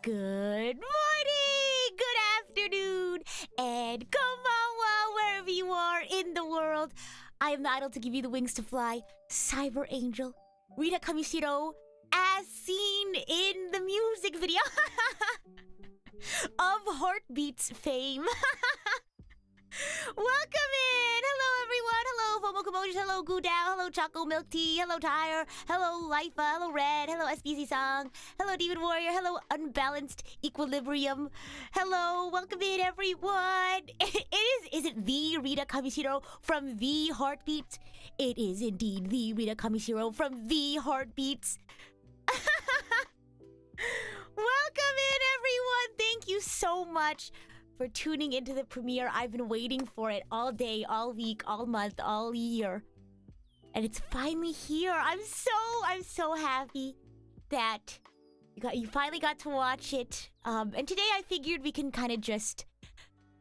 Good morning, good afternoon, and konbanwa wherever you are in the world. I am the idol to give you the wings to fly, Cyber Angel, Rita Kamishiro, as seen in the music video of Heartbeat's fame. Welcome in! Hello everyone! Hello Fomo Commotion, hello Gudao, hello Choco Milk Tea, hello Tyre, hello Lifa, hello Red, hello SBC Song, hello Demon Warrior, hello Unbalanced Equilibrium. Hello, welcome in everyone! Is it the Rita Kamishiro from The Heartbeats? It is indeed the Rita Kamishiro from The Heartbeats. Welcome in everyone! Thank you so much for tuning into the premiere. I've been waiting for it all day, all week, all month, all year. And it's finally here. I'm so happy that you finally got to watch it. And today I figured we can kind of just,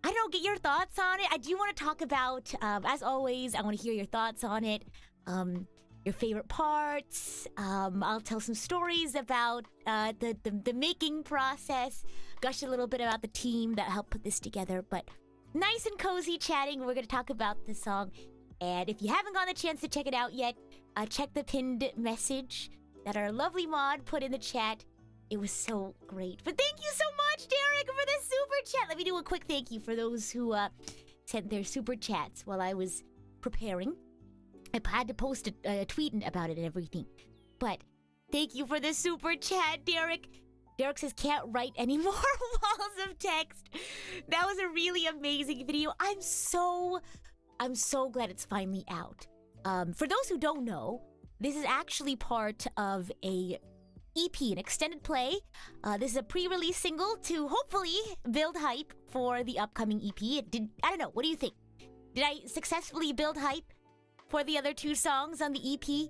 I don't know, get your thoughts on it. I do want to talk about, as always, I want to hear your thoughts on it. Your favorite parts. I'll tell some stories about the making process. Gush a little bit about the team that helped put this together. But nice and cozy chatting. We're going to talk about the song. And if you haven't gotten the chance to check it out yet, check the pinned message that our lovely mod put in the chat. It was so great. But thank you so much, Derek, for the super chat. Let me do a quick thank you for those who sent their super chats while I was preparing. I had to post a tweet about it and everything. But thank you for the super chat, Derek. Derek says, can't write any more walls of text. That was a really amazing video. I'm so glad it's finally out. For those who don't know, this is actually part of a EP, an extended play. This is a pre-release single to hopefully build hype for the upcoming EP. I don't know, what do you think? Did I successfully build hype for the other two songs on the EP?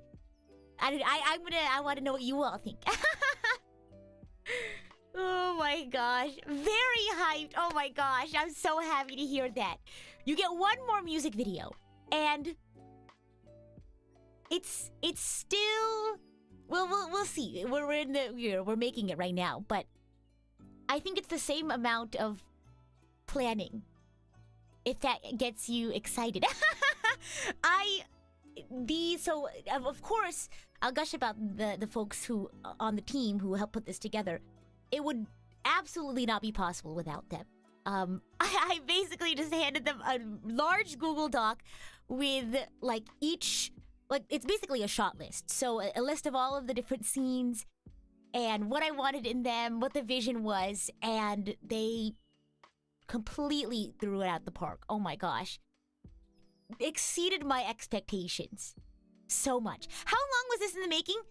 I want to know what you all think. Oh my gosh, very hyped. Oh my gosh, I'm so happy to hear that. You get one more music video, and it's still, we'll see. We're making it right now, but I think it's the same amount of planning, if that gets you excited. Of course, I'll gush about the folks who on the team who helped put this together. It would absolutely not be possible without them. I basically just handed them a large Google Doc with it's basically a shot list. So a list of all of the different scenes and what I wanted in them, what the vision was, and they completely threw it out the park. Oh my gosh. Exceeded my expectations so much. How long was this in the making?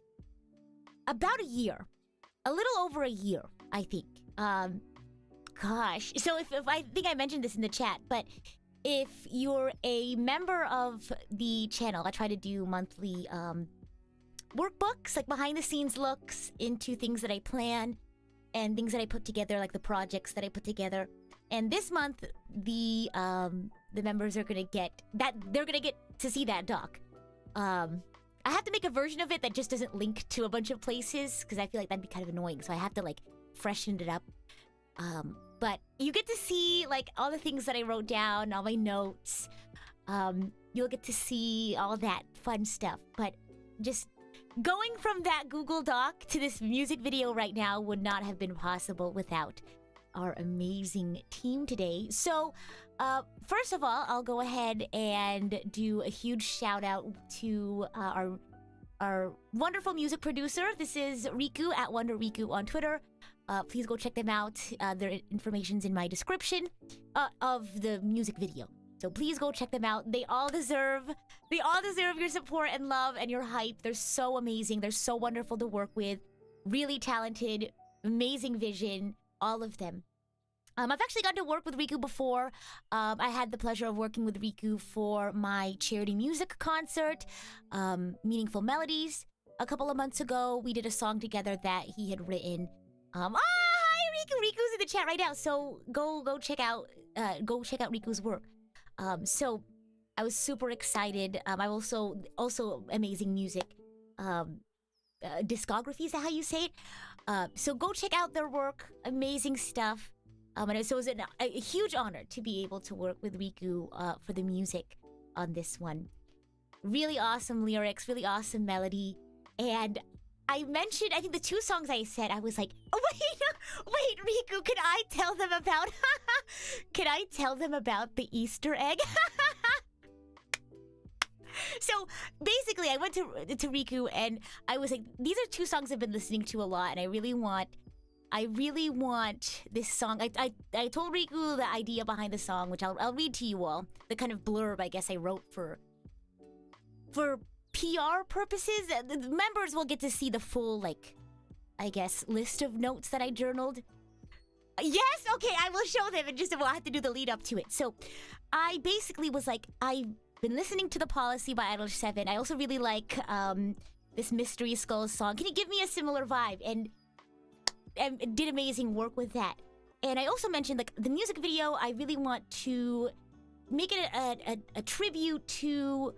About a year. A little over a year, I think. Gosh. So if I think I mentioned this in the chat, but if you're a member of the channel, I try to do monthly workbooks, like behind the scenes looks into things that I plan and things that I put together, like the projects that I put together. And this month, the members are gonna get that. They're gonna get to see that doc. I have to make a version of it that just doesn't link to a bunch of places because I feel like that'd be kind of annoying. So I have to freshen it up. But you get to see all the things that I wrote down, all my notes. You'll get to see all that fun stuff. But just going from that Google Doc to this music video right now would not have been possible without our amazing team today. So first of all, I'll go ahead and do a huge shout out to our wonderful music producer. This is Riku at Wonder Riku on Twitter. Please go check them out. Their information's in my description of the music video. So please go check them out. They all deserve your support and love and your hype. They're so amazing. They're so wonderful to work with. Really talented, amazing vision. All of them. I've actually gotten to work with Riku before. I had the pleasure of working with Riku for my charity music concert, Meaningful Melodies. A couple of months ago, we did a song together that he had written. Hi Riku! Riku's in the chat right now, so go check out Riku's work. So I was super excited. I also amazing music. discography. Is that how you say it? So go check out their work. Amazing stuff. And so it was a huge honor to be able to work with Riku for the music on this one. Really awesome lyrics, really awesome melody. And I mentioned, I think the 2 songs I said, I was like, oh, wait, Riku, can I tell them about, can I tell them about the Easter egg? So basically, I went to Riku and I was like, these are 2 songs I've been listening to a lot, and I really want this song. I told Riku the idea behind the song, which I'll read to you all. The kind of blurb I guess I wrote for PR purposes. The members will get to see the full, like, I guess, list of notes that I journaled. Yes, okay, I will show them, and just we'll have to do the lead up to it. So I basically was like, I've been listening to The Policy by Idol 7. I also really like this Mystery Skulls song. Can you give me a similar vibe? And did amazing work with that. And I also mentioned, like, the music video, I really want to make it a tribute to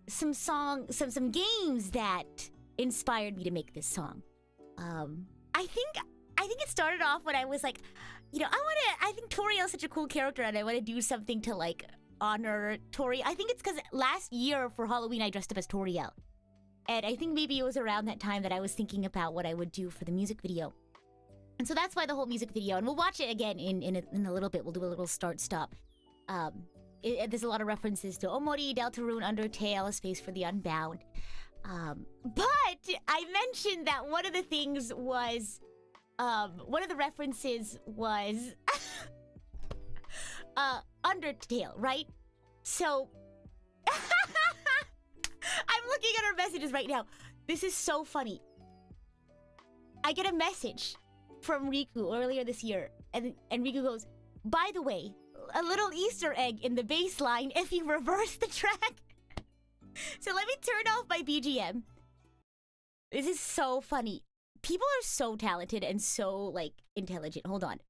some games that inspired me to make this song. I think it started off when I was like, I think Toriel is such a cool character, and I want to do something to, like, honor Tori. I think it's because last year for Halloween I dressed up as Toriel. And I think maybe it was around that time that I was thinking about what I would do for the music video. And so that's why the whole music video, and we'll watch it again in a little bit. We'll do a little start-stop. There's a lot of references to Omori, Deltarune, Undertale, A Space for the Unbound. But I mentioned that one of the things was, one of the references was Undertale, right? So I'm looking at our messages right now. This is so funny. I get a message from Riku earlier this year, and Riku goes, by the way, a little Easter egg in the bass line if you reverse the track. So let me turn off my BGM. This is so funny. People are so talented and so, like, intelligent. Hold on.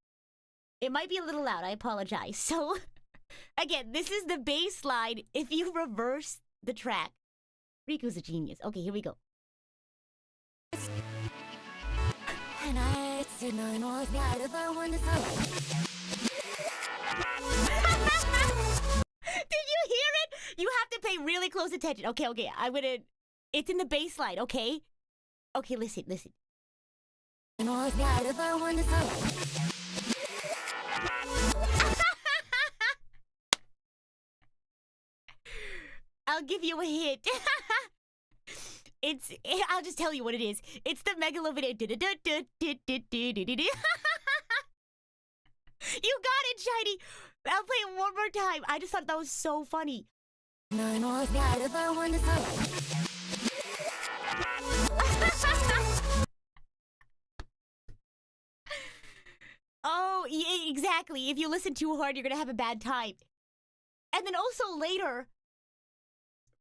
It might be a little loud. I apologize. So, again, this is the bass line if you reverse the track. Riku's a genius. Okay, here we go. Did you hear it? You have to pay really close attention. Okay, I'm gonna... It's in the bass line, okay? Okay, listen. I'll give you a hint. I'll just tell you what it is. It's the Megalovania. You got it, Shiny. I'll play it one more time. I just thought that was so funny. Oh, yeah, exactly. If you listen too hard, you're gonna have a bad time. And then also later,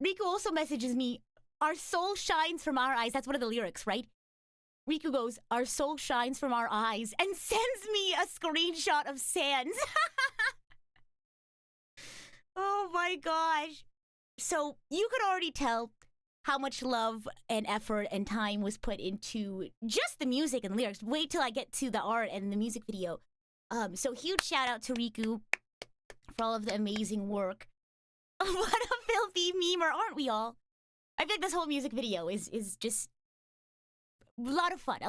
Riku also messages me, our soul shines from our eyes. That's one of the lyrics, right? Riku goes, our soul shines from our eyes, and sends me a screenshot of Sans. Oh my gosh. So you could already tell how much love and effort and time was put into just the music and lyrics. Wait till I get to the art and the music video. So huge shout out to Riku for all of the amazing work. What a filthy memer, aren't we all? I think this whole music video is just a lot of fun.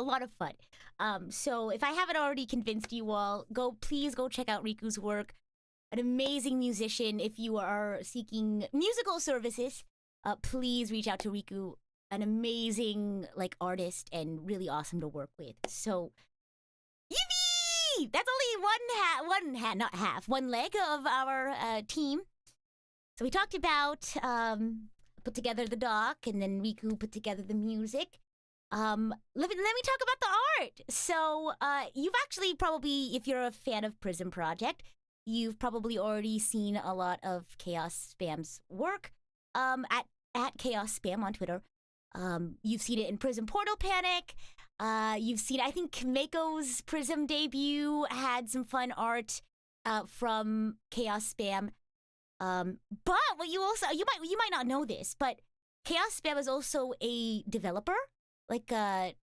So if I haven't already convinced you all, please go check out Riku's work. An amazing musician. If you are seeking musical services, please reach out to Riku. An amazing, like, artist and really awesome to work with. So, yippee! That's only one leg of our team. So we talked about put together the doc, and then Riku put together the music. Let me talk about the art. So you've actually probably, if you're a fan of PRISM Project, you've probably already seen a lot of Chaos Spam's work at Chaos Spam on Twitter. You've seen it in Prism Portal Panic. You've seen, I think, Meiko's Prism debut had some fun art from Chaos Spam. But what you might not know this, but Chaos Spam is also a developer, like a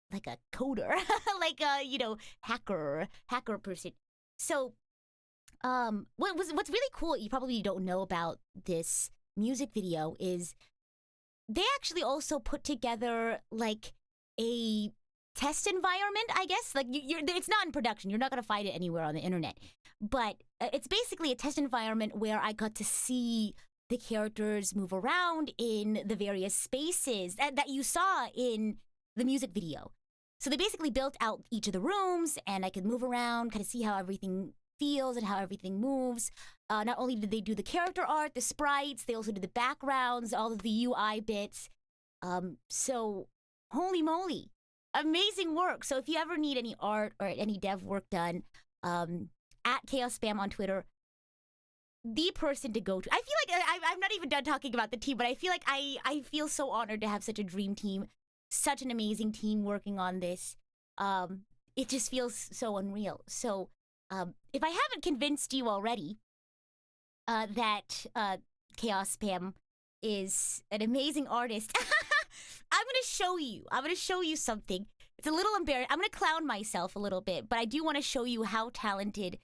coder, like a hacker person. So what's really cool, you probably don't know about this music video, is they actually also put together like a test environment, I guess. Like it's not in production. You're not gonna find it anywhere on the internet. But it's basically a test environment where I got to see the characters move around in the various spaces that you saw in the music video. So they basically built out each of the rooms, and I could move around, kind of see how everything feels and how everything moves. Not only did they do the character art, the sprites, they also did the backgrounds, all of the UI bits. So holy moly, amazing work. So if you ever need any art or any dev work done, at Chaos Spam on Twitter, the person to go to. I feel like I'm not even done talking about the team, but I feel like I feel so honored to have such a dream team, such an amazing team working on this. It just feels so unreal. So if I haven't convinced you already that Chaos Spam is an amazing artist, I'm gonna show you something. It's a little embarrassing. I'm gonna clown myself a little bit, but I do want to show you how talented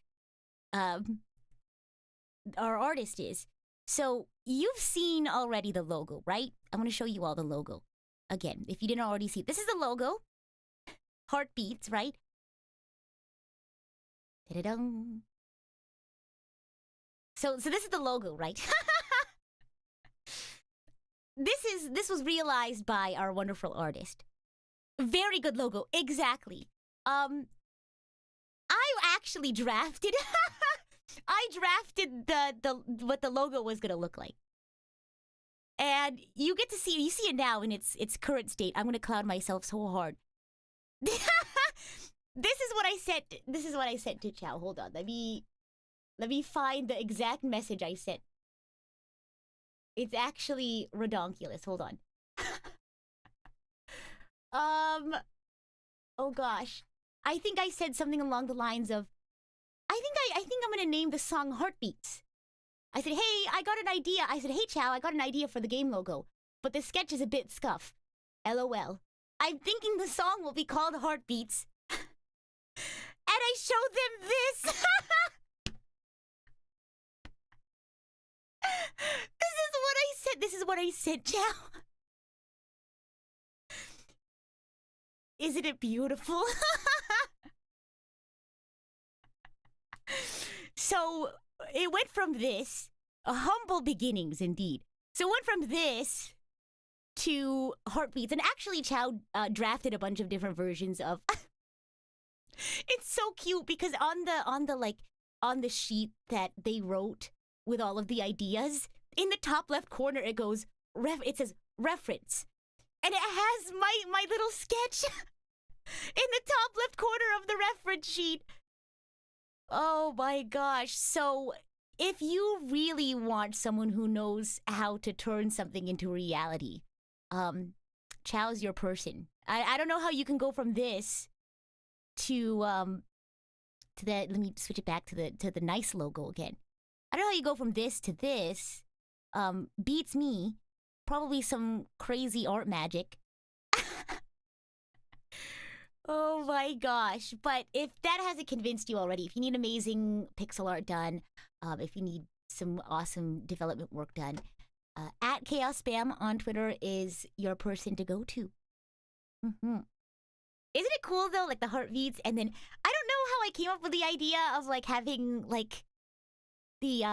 our artist is. So you've seen already the logo, right? I'm gonna show you all the logo again. If you didn't already see it, this is the logo. Heartbeats, right? Da-da-dum. So this is the logo, right? This was realized by our wonderful artist. Very good logo, exactly. I actually drafted I drafted the what the logo was gonna look like. And you see it now in its current state. I'm gonna clown myself so hard. This is what I sent to Chow. Hold on. Let me find the exact message I sent. It's actually redonkulous. Hold on. Oh gosh. I think I said something along the lines of, I think I'm gonna name the song Heartbeats. I said, hey, I got an idea. I said, hey Chow, I got an idea for the game logo, but the sketch is a bit scuff. LOL. I'm thinking the song will be called Heartbeats. And I showed them this. This is what I sent, Chow. Isn't it beautiful? So it went from this, humble beginnings indeed. So it went from this to Heartbeats, and actually Chow drafted a bunch of different versions of. It's so cute because on the sheet that they wrote with all of the ideas, in the top left corner it goes it says reference, and it has my little sketch in the top left corner of the reference sheet. Oh my gosh. So if you really want someone who knows how to turn something into reality, Chow's your person. I don't know how you can go from this to that. Let me switch it back to the nice logo again. I don't know how you go from this to this. Beats me. Probably some crazy art magic. Oh my gosh. But if that hasn't convinced you already, if you need amazing pixel art done, if you need some awesome development work done, at Chaos Spam on Twitter is your person to go to. Mm-hmm. Isn't it cool though, like the heartbeats? And then I don't know how I came up with the idea of like having like the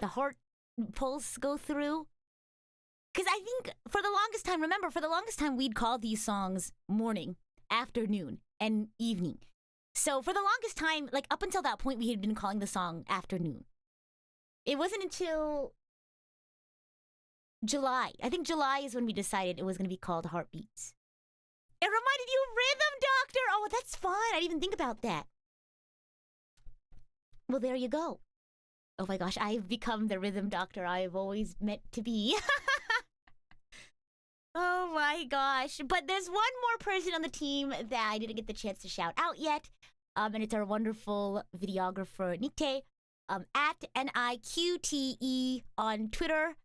heart pulse go through. Because I think for the longest time we'd call these songs morning, afternoon, and evening. So for the longest time, like up until that point, we had been calling the song afternoon. It wasn't until July. I think July is when we decided it was going to be called Heartbeats. It reminded you of Rhythm Doctor. Oh, that's fun. I didn't even think about that. Well, there you go. Oh my gosh, I've become the Rhythm Doctor I've always meant to be. Oh my gosh. But there's one more person on the team that I didn't get the chance to shout out yet. And it's our wonderful videographer, Nikte, at NIQTE on Twitter.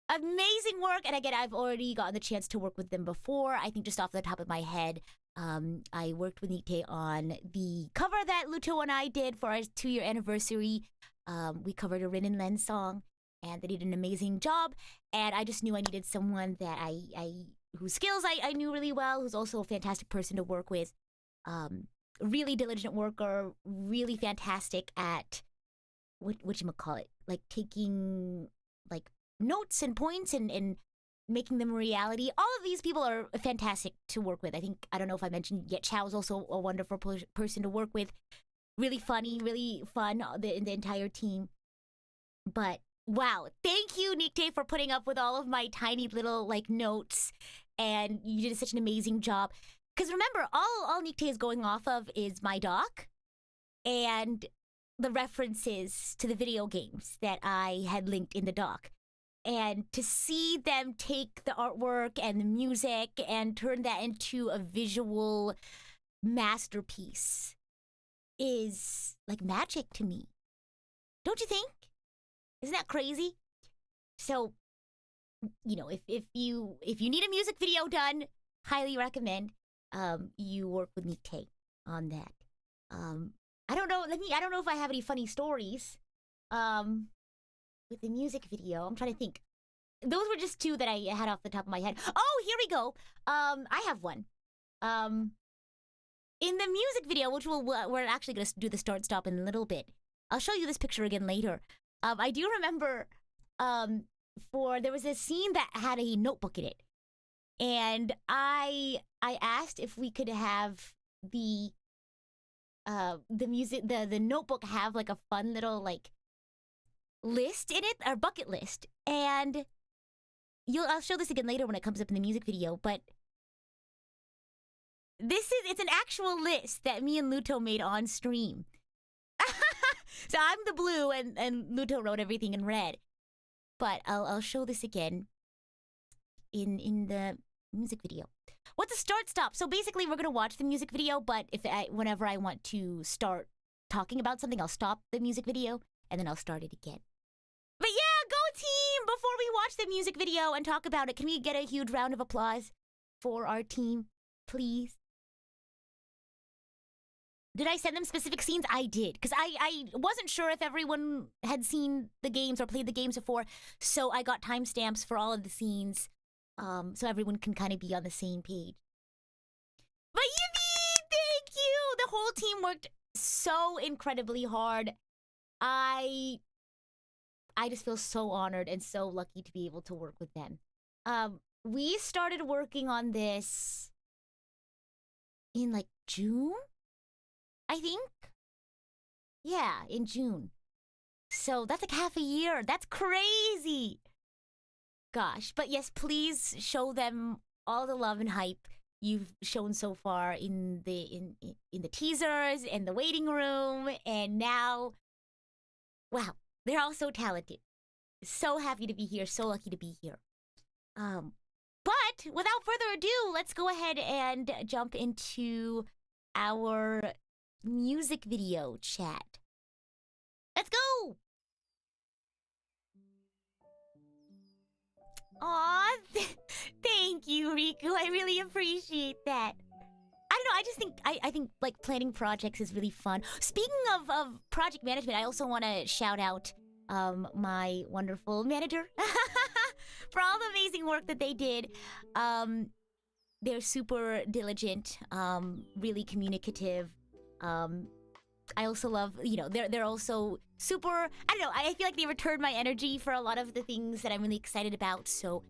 amazing work. And again, I've already gotten the chance to work with them before. I think just off the top of my head, I worked with Nikkei on the cover that Luto and I did for our 2-year anniversary. We covered a Rin and Len song, and they did an amazing job. And I just knew I needed someone that whose skills I knew really well, who's also a fantastic person to work with. Really diligent worker, really fantastic at whatchamacallit, like taking like notes and points and making them a reality. All of these people are fantastic to work with. I don't know if I mentioned yet, Chao's also a wonderful person to work with. Really funny, really fun, the entire team. But wow, thank you, Nikkei, for putting up with all of my tiny little like notes, and you did such an amazing job. Because remember, all Nikkei is going off of is my doc and the references to the video games that I had linked in the doc. And to see them take the artwork and the music and turn that into a visual masterpiece is like magic to me. Don't you think? Isn't that crazy? So, you know, if you need a music video done, highly recommend you work with Nikkei on that. I don't know if I have any funny stories. With the music video, I'm trying to think. Those were just 2 that I had off the top of my head. Oh, here we go. I have one. In the music video, which we're actually going to do the start stop in a little bit. I'll show you this picture again later. I do remember there was a scene that had a notebook in it, and I asked if we could have the notebook have like a fun little like list in it, or bucket list, and I'll show this again later when it comes up in the music video, but it's an actual list that me and Luto made on stream. So I'm the blue and Luto wrote everything in red. But I'll show this again in the music video. What's a start stop? So basically we're gonna watch the music video, but whenever I want to start talking about something, I'll stop the music video and then I'll start it again. But yeah, go team! Before we watch the music video and talk about it, can we get a huge round of applause for our team, please? Did I send them specific scenes? I did, because I wasn't sure if everyone had seen the games or played the games before, so I got timestamps for all of the scenes, so everyone can kind of be on the same page. But yippee! Thank you! The whole team worked so incredibly hard. I just feel so honored and so lucky to be able to work with them. We started working on this in like June, I think. Yeah, in June. So that's like half a year. That's crazy. Gosh, but yes, please show them all the love and hype you've shown so far in the teasers and the waiting room, and now, wow. They're all so talented. So happy to be here. So lucky to be here. But without further ado, let's go ahead and jump into our music video chat. Let's go! Aw, thank you, Riku. I really appreciate that. I don't know, I just think, I think like planning projects is really fun. Speaking of project management, I also want to shout out my wonderful manager for all the amazing work that they did. They're super diligent, really communicative. I also love, you know, they're also super, I don't know, I feel like they return my energy for a lot of the things that I'm really excited about. So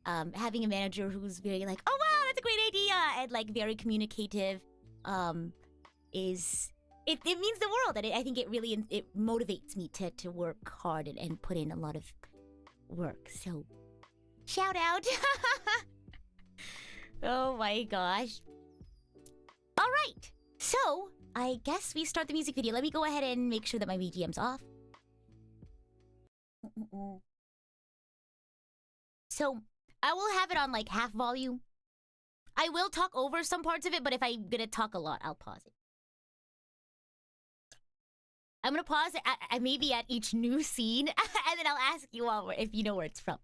having a manager who's very like, oh wow, that's a great idea, and like very communicative, it means the world. And I think it really it motivates me to work hard and put in a lot of work. So shout out. Oh my gosh. All right, so I guess we start the music video. Let me go ahead and make sure that my BGM's off. So I will have it on like half volume. I will talk over some parts of it, but if I'm gonna talk a lot, I'll pause it. I'm gonna pause maybe at each new scene, and then I'll ask you all if you know where it's from.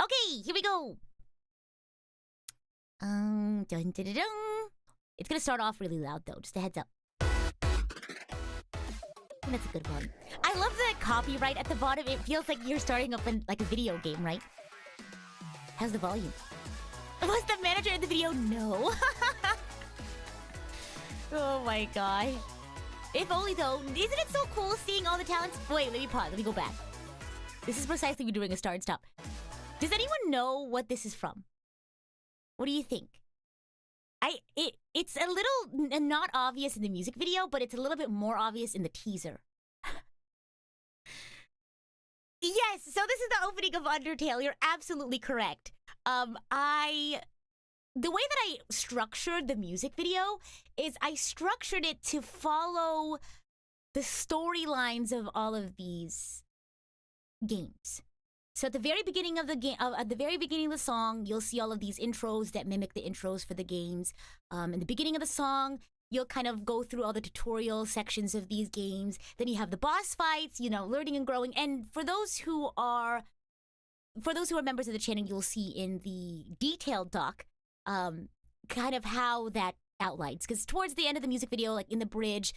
Okay, here we go. Dun, dun, dun, dun. It's gonna start off really loud though, just a heads up. That's a good one. I love the copyright at the bottom. It feels like you're starting up in like a video game, right? How's the volume? Was the manager in the video? No. Oh my god. If only though. Isn't it so cool seeing all the talents? Wait, let me pause. Let me go back. This is precisely me doing a start and stop. Does anyone know what this is from? What do you think? It's a little not obvious in the music video, but it's a little bit more obvious in the teaser. Yes, so this is the opening of Undertale. You're absolutely correct. The way that I structured the music video is I structured it to follow the storylines of all of these games. So at the very beginning of the game, at the very beginning of the song, you'll see all of these intros that mimic the intros for the games. In the beginning of the song, you'll kind of go through all the tutorial sections of these games. Then you have the boss fights, you know, learning and growing. And for those who are members of the channel, you'll see in the detailed doc, kind of how that outlines. Because towards the end of the music video, like in the bridge,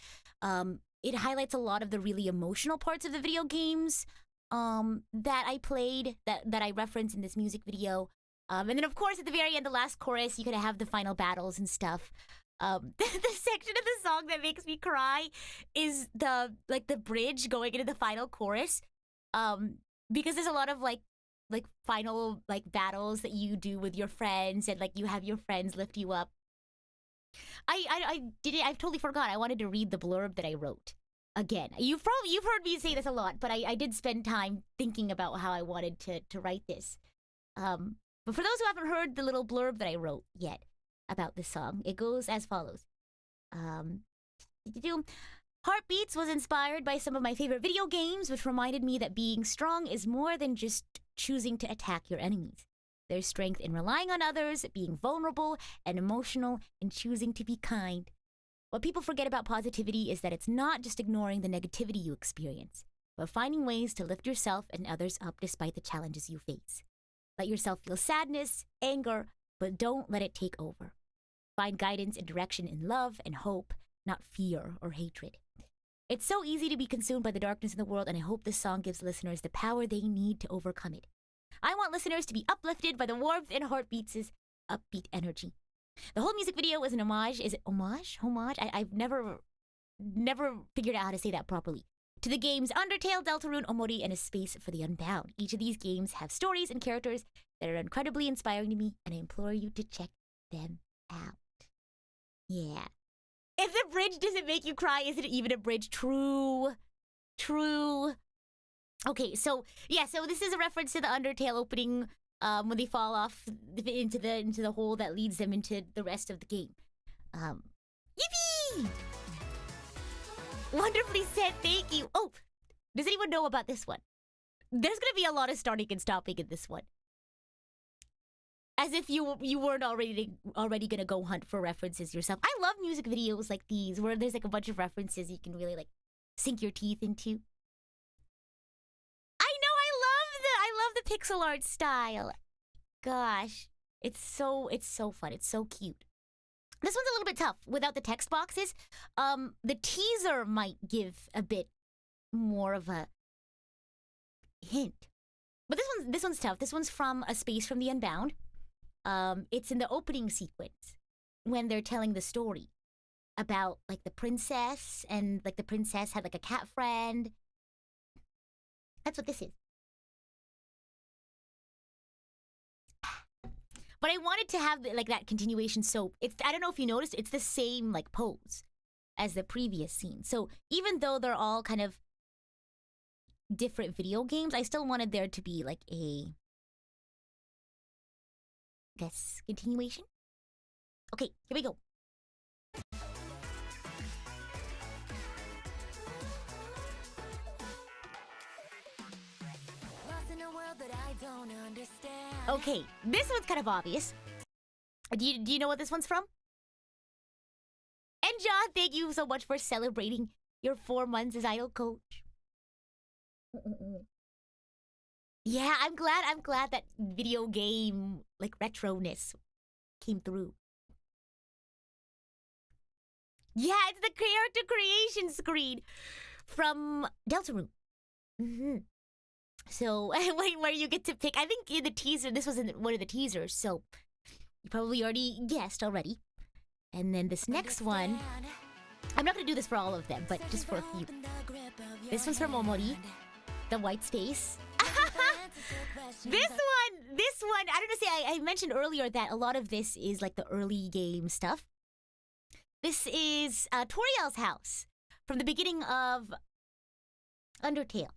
it highlights a lot of the really emotional parts of the video games. That I played, that I referenced in this music video. And then of course at the very end, the last chorus, you could have the final battles and stuff. The section of the song that makes me cry is the bridge going into the final chorus. Because there's a lot of like final battles that you do with your friends, and like you have your friends lift you up. I've totally forgot. I wanted to read the blurb that I wrote. Again, you've heard me say this a lot, but I did spend time thinking about how I wanted to write this. But for those who haven't heard the little blurb that I wrote yet about this song, it goes as follows. Heartbeats was inspired by some of my favorite video games, which reminded me that being strong is more than just choosing to attack your enemies. There's strength in relying on others, being vulnerable and emotional, and choosing to be kind. What people forget about positivity is that it's not just ignoring the negativity you experience, but finding ways to lift yourself and others up despite the challenges you face. Let yourself feel sadness, anger, but don't let it take over. Find guidance and direction in love and hope, not fear or hatred. It's so easy to be consumed by the darkness in the world, and I hope this song gives listeners the power they need to overcome it. I want listeners to be uplifted by the warmth and Heartbeats' upbeat energy. The whole music video is an homage. Is it homage? Homage? I've never figured out how to say that properly. To the games Undertale, Deltarune, Omori, and A Space for the Unbound. Each of these games have stories and characters that are incredibly inspiring to me, and I implore you to check them out. Yeah. If the bridge doesn't make you cry, is it even a bridge? True. True. Okay, so yeah, so this is a reference to the Undertale opening. When they fall off into the hole that leads them into the rest of the game. Yippee! Wonderfully said, thank you. Oh, does anyone know about this one? There's gonna be a lot of starting and stopping in this one. As if you weren't already gonna go hunt for references yourself. I love music videos like these, where there's like a bunch of references you can really like sink your teeth into. I love the pixel art style. Gosh, it's so fun. It's so cute. This one's a little bit tough without the text boxes. The teaser might give a bit more of a hint, but this one's tough. This one's from A Space from the Unbound. It's in the opening sequence when they're telling the story about like the princess, and like the princess had like a cat friend. That's what this is. But I wanted to have like that continuation, so I don't know if you noticed, it's the same like pose as the previous scene. So even though they're all kind of different video games, I still wanted there to be like a, I guess, continuation. Okay, here we go. Okay, this one's kind of obvious. Do you know what this one's from? And John, thank you so much for celebrating your 4 months as idol coach. Yeah, I'm glad that video game like retroness came through. Yeah, it's the character creation screen from Deltarune. So where you get to pick. I think in the teaser, this was in one of the teasers, so you probably already guessed already. And then this next one, I'm not gonna do this for all of them, but just for a few. This one's from Omori, the white space. This one, I don't know, say I mentioned earlier that a lot of this is like the early game stuff. This is Toriel's house from the beginning of Undertale.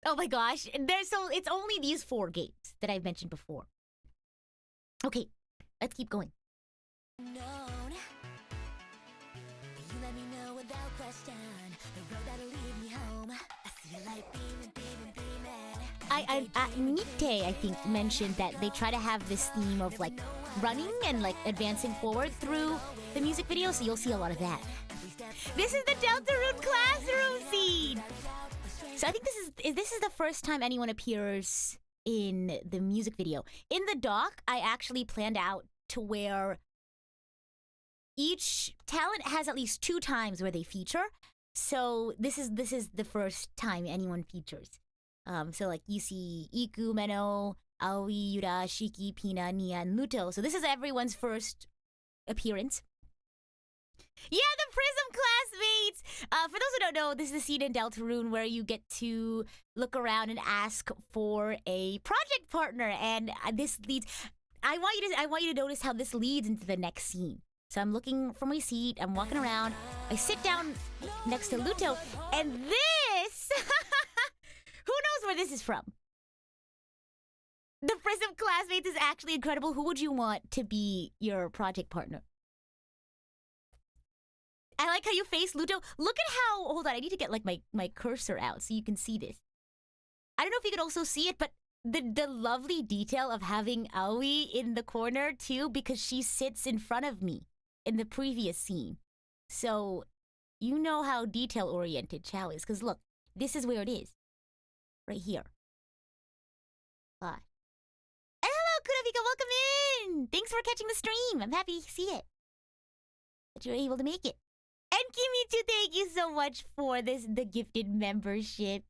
Oh my gosh, it's only these 4 games that I've mentioned before. Okay, let's keep going. Nite, I think, mentioned that they try to have this theme of like running and like advancing forward through the music video, so you'll see a lot of that. This is the Deltarune classroom scene. So I think this is the first time anyone appears in the music video. In the doc, I actually planned out to where each talent has at least 2 times where they feature. So this is the first time anyone features. So like you see Iku, Meno, Aoi, Yura, Shiki, Pina, Nia, and Luto. So this is everyone's first appearance. Yeah, the PRISM classmates! For those who don't know, this is the scene in Deltarune where you get to look around and ask for a project partner, and this leads. I want you to notice how this leads into the next scene. So I'm looking from my seat, I'm walking around, I sit down next to Luto, and this... Who knows where this is from? The PRISM classmates is actually incredible. Who would you want to be your project partner? I like how you face Luto. Look at how... Hold on, I need to get like my cursor out so you can see this. I don't know if you can also see it, but the lovely detail of having Aoi in the corner too, because she sits in front of me in the previous scene. So you know how detail-oriented Chao is, because look, this is where it is. Right here. Bye. And hello, Kurapika, welcome in! Thanks for catching the stream. I'm happy to see it. That you're able to make it. And Kimichu, thank you so much for the gifted membership.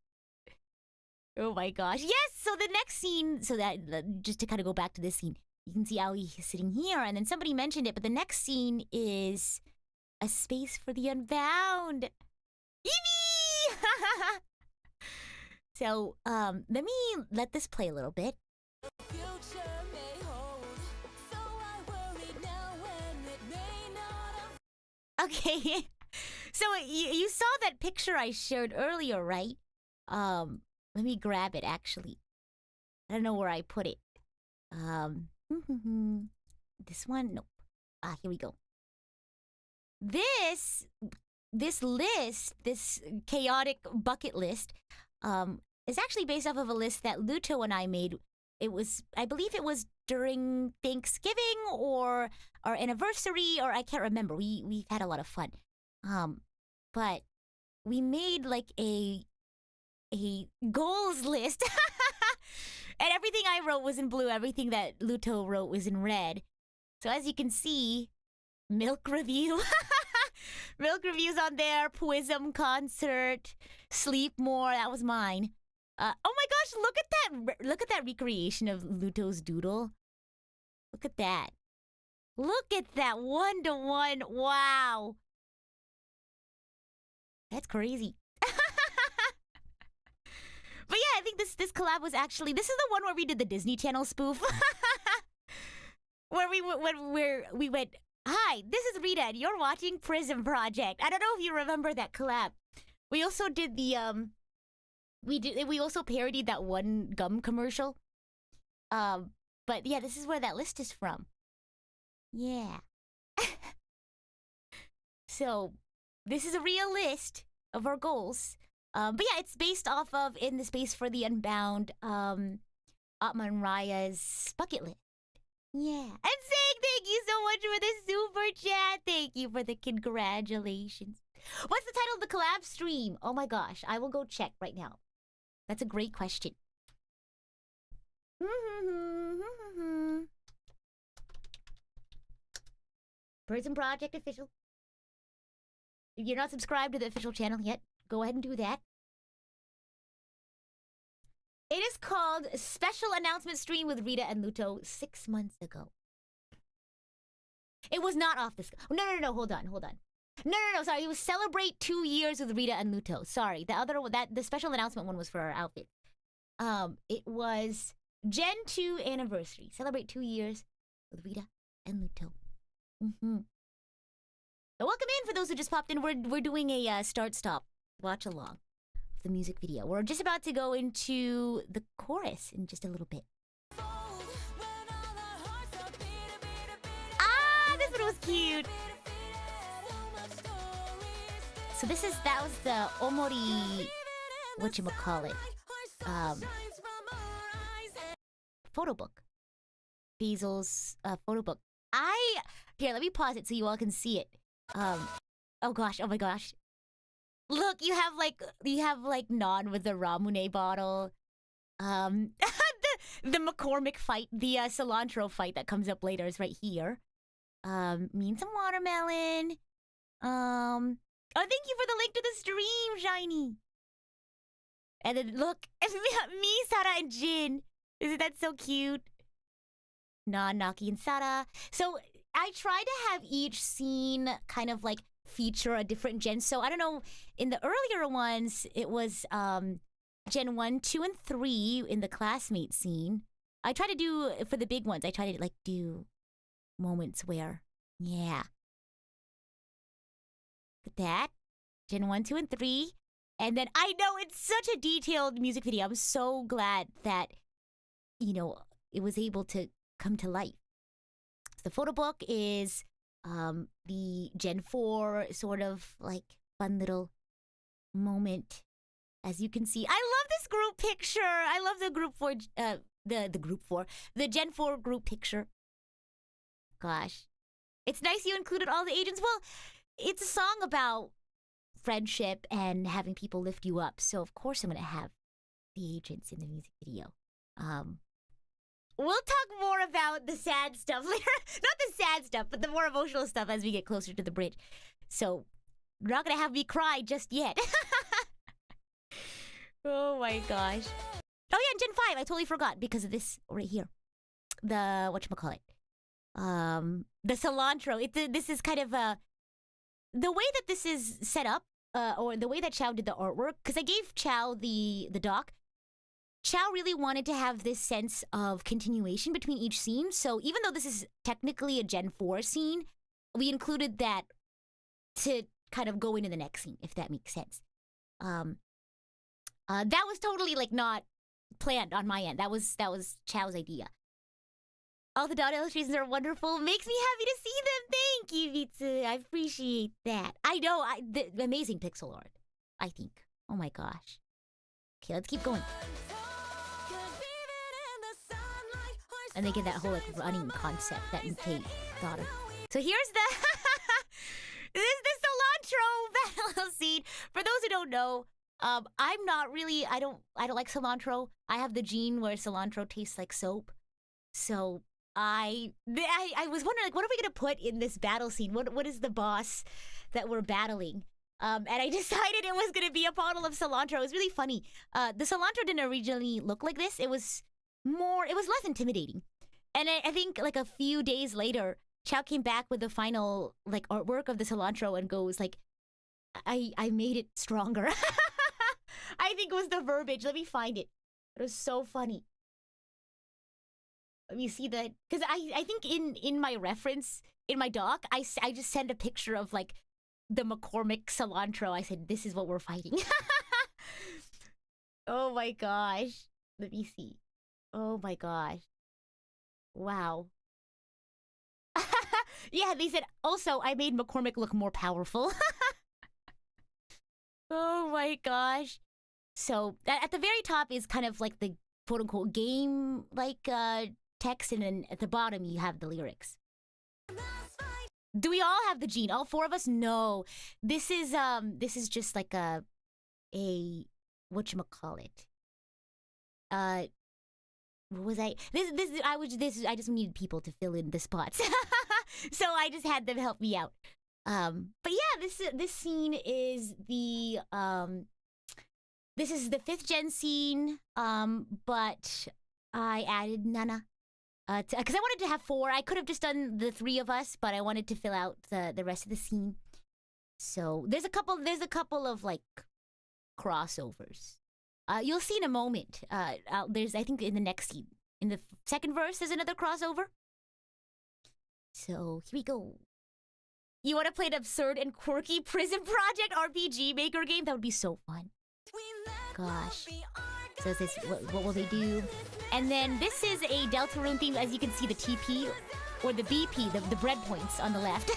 Oh my gosh. Yes, so the next scene, so that, just to kind of go back to this scene, you can see Aoi sitting here, and then somebody mentioned it, but the next scene is a space for the unbound. Eevee! So, let me let this play a little bit. Okay. So, you saw that picture I shared earlier, right? Let me grab it, actually. I don't know where I put it. This one? Nope. Here we go. This list, this chaotic bucket list, is actually based off of a list that Luto and I made. I believe it was during Thanksgiving or our anniversary, or I can't remember. We've had a lot of fun. But we made like a goals list. And everything I wrote was in blue. Everything that Luto wrote was in red. So as you can see, milk review. Milk reviews on there. PRISM concert. Sleep more. That was mine. Oh my gosh! Look at that! Look at that recreation of Luto's doodle. Look at that. Look at that 1-to-1. Wow. That's crazy. But yeah, I think this collab was actually... This is the one where we did the Disney Channel spoof. where we went, hi, this is Rita and you're watching PRISM Project. I don't know if you remember that collab. We also did the... We also parodied that one gum commercial. But yeah, this is where that list is from. Yeah. So, this is a real list of our goals. But yeah, it's based off of In the Space for the Unbound, Atman Raya's bucket list. Yeah. And saying thank you so much for the super chat. Thank you for the congratulations. What's the title of the collab stream? Oh my gosh, I will go check right now. That's a great question. PRISM Project official. If you're not subscribed to the official channel yet, go ahead and do that. It is called Special Announcement Stream with Rita and Luto 6 months ago. It was not off the... No, hold on. No, sorry. It was Celebrate 2 years with Rita and Luto. Sorry. The other one, the special announcement one was for our outfit. It was Gen 2 anniversary. Celebrate 2 years with Rita and Luto. So welcome in for those who just popped in. We're doing a start-stop watch along of the music video. We're just about to go into the chorus in just a little bit. This one was cute. So that was the Omori, whatchamacallit, photo book. Basil's photo book. Here, let me pause it so you all can see it. Oh my gosh. Look, you have like Non with the Ramune bottle. The McCormick fight, the cilantro fight that comes up later is right here. Me and some watermelon. Oh, thank you for the link to the stream, Shiny. And then look, me, Sara, and Jin. Isn't that so cute? Naki, and Sara. So I try to have each scene kind of like feature a different gen. So I don't know, in the earlier ones, it was Gen 1, 2, and 3 in the classmate scene. I try to do, for the big ones, I try to like do moments where, yeah. Look at that. Gen 1, 2, and 3. And then I know it's such a detailed music video. I'm so glad that, you know, it was able to come to life. The photo book is the Gen 4 sort of like fun little moment. As you can see, I love this group picture. I love the group 4, the Gen 4 group picture. Gosh, it's nice you included all the agents. Well, it's a song about friendship and having people lift you up. So of course I'm gonna have the agents in the music video. We'll talk more about the sad stuff later. Not the sad stuff, but the more emotional stuff as we get closer to the bridge. So, you're not gonna have me cry just yet. Oh my gosh. Oh yeah, and Gen 5, I totally forgot because of this right here. The, whatchamacallit? The cilantro. This is kind of the way that this is set up, or the way that Chow did the artwork, because I gave Chow the doc. Chow really wanted to have this sense of continuation between each scene. So even though this is technically a Gen 4 scene, we included that to kind of go into the next scene, if that makes sense. That was totally like not planned on my end. That was Chow's idea. All the dot illustrations are wonderful. Makes me happy to see them. Thank you, Vitsu. I appreciate that. I know, the amazing pixel art, I think. Oh my gosh. Okay, let's keep going. And they get that whole like running concept that MK thought of. So here's the this is the cilantro battle scene. For those who don't know, I'm not really I don't like cilantro. I have the gene where cilantro tastes like soap. So I was wondering like what are we gonna put in this battle scene? What is the boss that we're battling? And I decided it was gonna be a bottle of cilantro. It was really funny. The cilantro didn't originally look like this. It was less intimidating. And I think like a few days later, Chow came back with the final like artwork of the cilantro and goes like, I made it stronger. I think it was the verbiage. Let me find it. It was so funny. Let me see that. Because I think in my reference, in my doc, I just sent a picture of like the McCormick cilantro. I said, this is what we're fighting. Oh my gosh. Let me see. Oh my gosh. Wow. Yeah, they said, also, I made McCormick look more powerful. Oh my gosh. So, at the very top is kind of like the quote-unquote game, like, text, and then at the bottom you have the lyrics. Do we all have the gene? All four of us? No. This is just like a whatchamacallit. What was I? I just needed people to fill in the spots. So I just had them help me out. But yeah, this scene is the this is the 5th gen scene. But I added Nana. Because I wanted to have 4. I could have just done the 3 of us, but I wanted to fill out the rest of the scene. So there's a couple of like crossovers. You'll see in a moment. There's, I think, in the next scene, in the 2nd verse, there's another crossover. So here we go. You want to play an absurd and quirky PRISM Project RPG maker game? That would be so fun. Gosh. So it says, what will they do? And then this is a Deltarune theme. As you can see, the TP or the BP, the breadpoints on the left.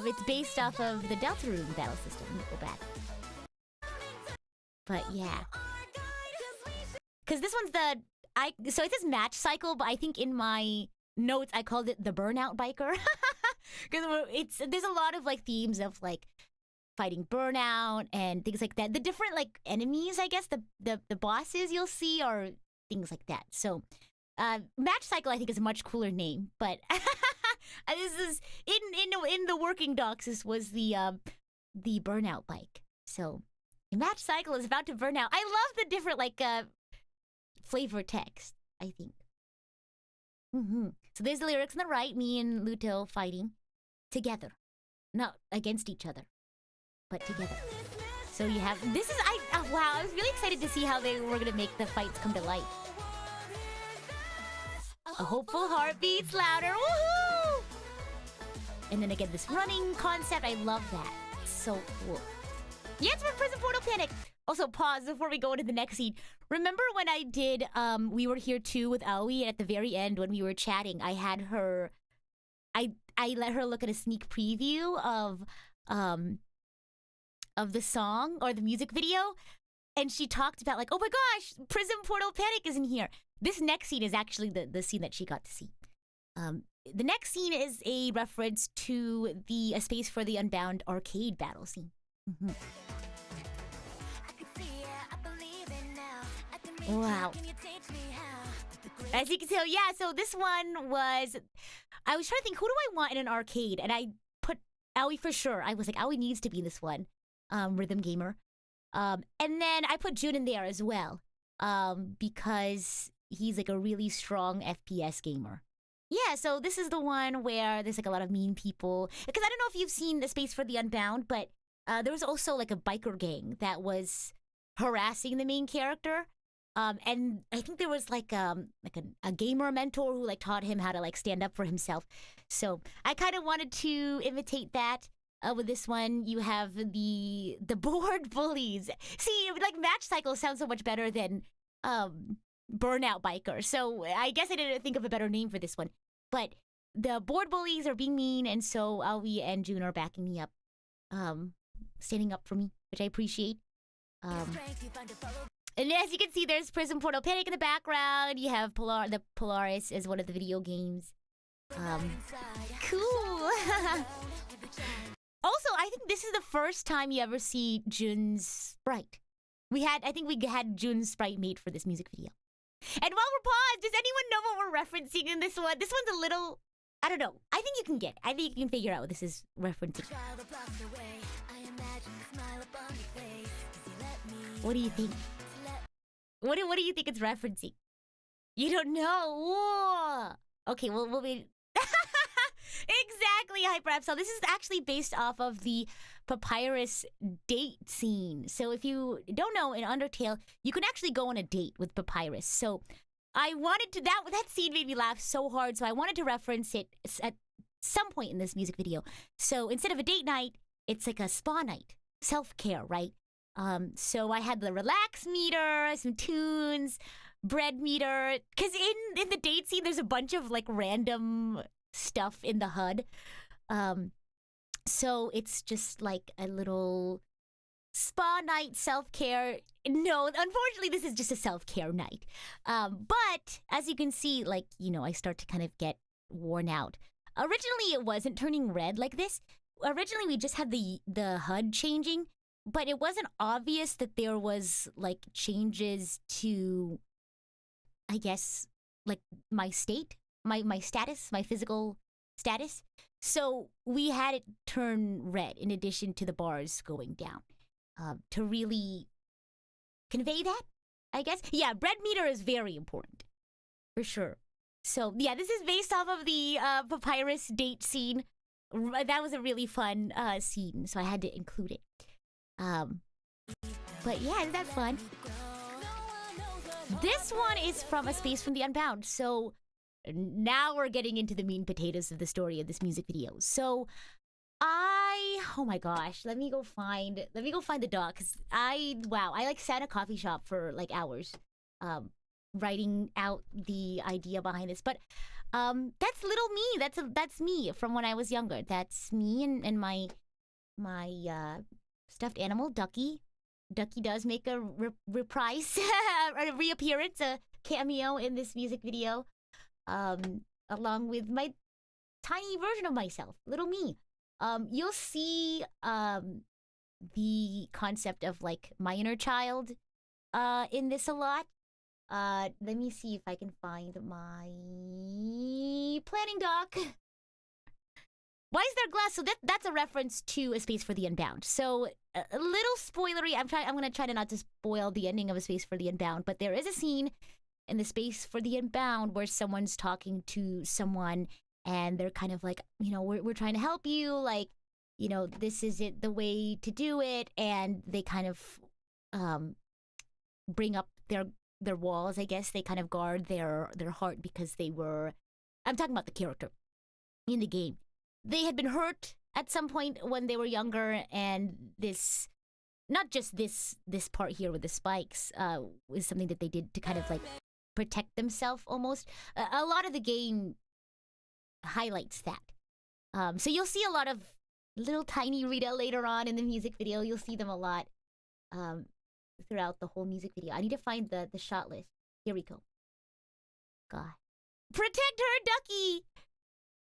It's based off of the Deltarune battle system. Let me go back. But yeah. Because this one's so it says match cycle, but I think in my notes I called it the burnout biker. Because there's a lot of like themes of like fighting burnout and things like that. The different like enemies, I guess, the bosses you'll see are things like that. So match cycle I think is a much cooler name, but this is in the working docs. This was the burnout bike. So match cycle is about to burn out. I love the different like flavor text, I think. So there's the lyrics on the right, me and Luto fighting together, not against each other, but together. So you have, this is, wow, I was really excited to see how they were gonna make the fights come to light. A hopeful heart beats louder, woohoo! And then again, this running concept, I love that. It's so cool. Yeah, it's from PRISM Portal Panic. Also, pause before we go into the next scene. Remember when I did We Were Here Too with Aoi, and at the very end when we were chatting, I had her, I let her look at a sneak preview of the song or the music video, and she talked about like, oh my gosh, PRISM Portal Panic is in here. This next scene is actually the scene that she got to see. The next scene is a reference to the A Space for the Unbound arcade battle scene. Wow. As you can tell, yeah, so this one was, I was trying to think, who do I want in an arcade? And I put Aoi for sure. I was like, Aoi needs to be in this one. Rhythm Gamer. And then I put Jun in there as well. Because he's like a really strong FPS gamer. Yeah, so this is the one where there's like a lot of mean people. Because I don't know if you've seen The Space for the Unbound, but there was also like a biker gang that was harassing the main character. And I think there was like a gamer mentor who like taught him how to like stand up for himself. So I kind of wanted to imitate that. With this one, you have the bored bullies. See, like match cycle sounds so much better than burnout biker. So I guess I didn't think of a better name for this one. But the bored bullies are being mean, and so Aoi and Jun are backing me up, standing up for me, which I appreciate. And as you can see, there's PRISM Portal Panic in the background. You have the Polaris as one of the video games. Cool. Also, I think this is the first time you ever see Jun's sprite. I think we had Jun's sprite made for this music video. And while we're paused, does anyone know what we're referencing in this one? This one's a little, I don't know. I think you can get it. I think you can figure out what this is referencing. What do you think? What do you think it's referencing? You don't know? Whoa. Okay, well, we'll be... Exactly, Hyper. So this is actually based off of the Papyrus date scene. So if you don't know, in Undertale, you can actually go on a date with Papyrus. So I wanted to... That scene made me laugh so hard, so I wanted to reference it at some point in this music video. So instead of a date night, it's like a spa night. Self-care, right? So I had the relax meter, some tunes, bread meter. Because in the date scene, there's a bunch of like random stuff in the HUD. So it's just like a little spa night, self-care. No, unfortunately, this is just a self-care night. But as you can see, like, I start to kind of get worn out. Originally, it wasn't turning red like this. Originally, we just had the HUD changing, but it wasn't obvious that there was, like, changes to, I guess, like, my state, my status, my physical status. So we had it turn red in addition to the bars going down. To really convey that, I guess. Yeah, bread meter is very important, for sure. So, yeah, this is based off of the papyrus date scene. That was a really fun scene, so I had to include it. But yeah, isn't that fun? This one is from A Space from the Unbound. So now we're getting into the meat and potatoes of the story of this music video. So oh my gosh, let me go find the doc, cause I like sat in a coffee shop for like hours, writing out the idea behind this. But that's little me. That's me from when I was younger. That's me and my stuffed animal Ducky. Ducky does make a reprise, a reappearance, a cameo in this music video, along with my tiny version of myself, little me. You'll see the concept of like my inner child in this a lot. Let me see if I can find my planning doc. Why is there glass? So that's a reference to A Space for the Unbound. So a little spoilery. I'm gonna try to not to spoil the ending of A Space for the Unbound, but there is a scene in The Space for the Unbound where someone's talking to someone and they're kind of like, we're trying to help you, like, this isn't the way to do it, and they kind of bring up their walls, I guess. They kind of guard their heart because I'm talking about the character in the game. They had been hurt at some point when they were younger, and this, not just this part here with the spikes, is something that they did to kind of like protect themselves almost. A lot of the game highlights that. So you'll see a lot of little tiny Rita later on in the music video. You'll see them a lot throughout the whole music video. I need to find the shot list. Here we go. God. Protect her, Ducky!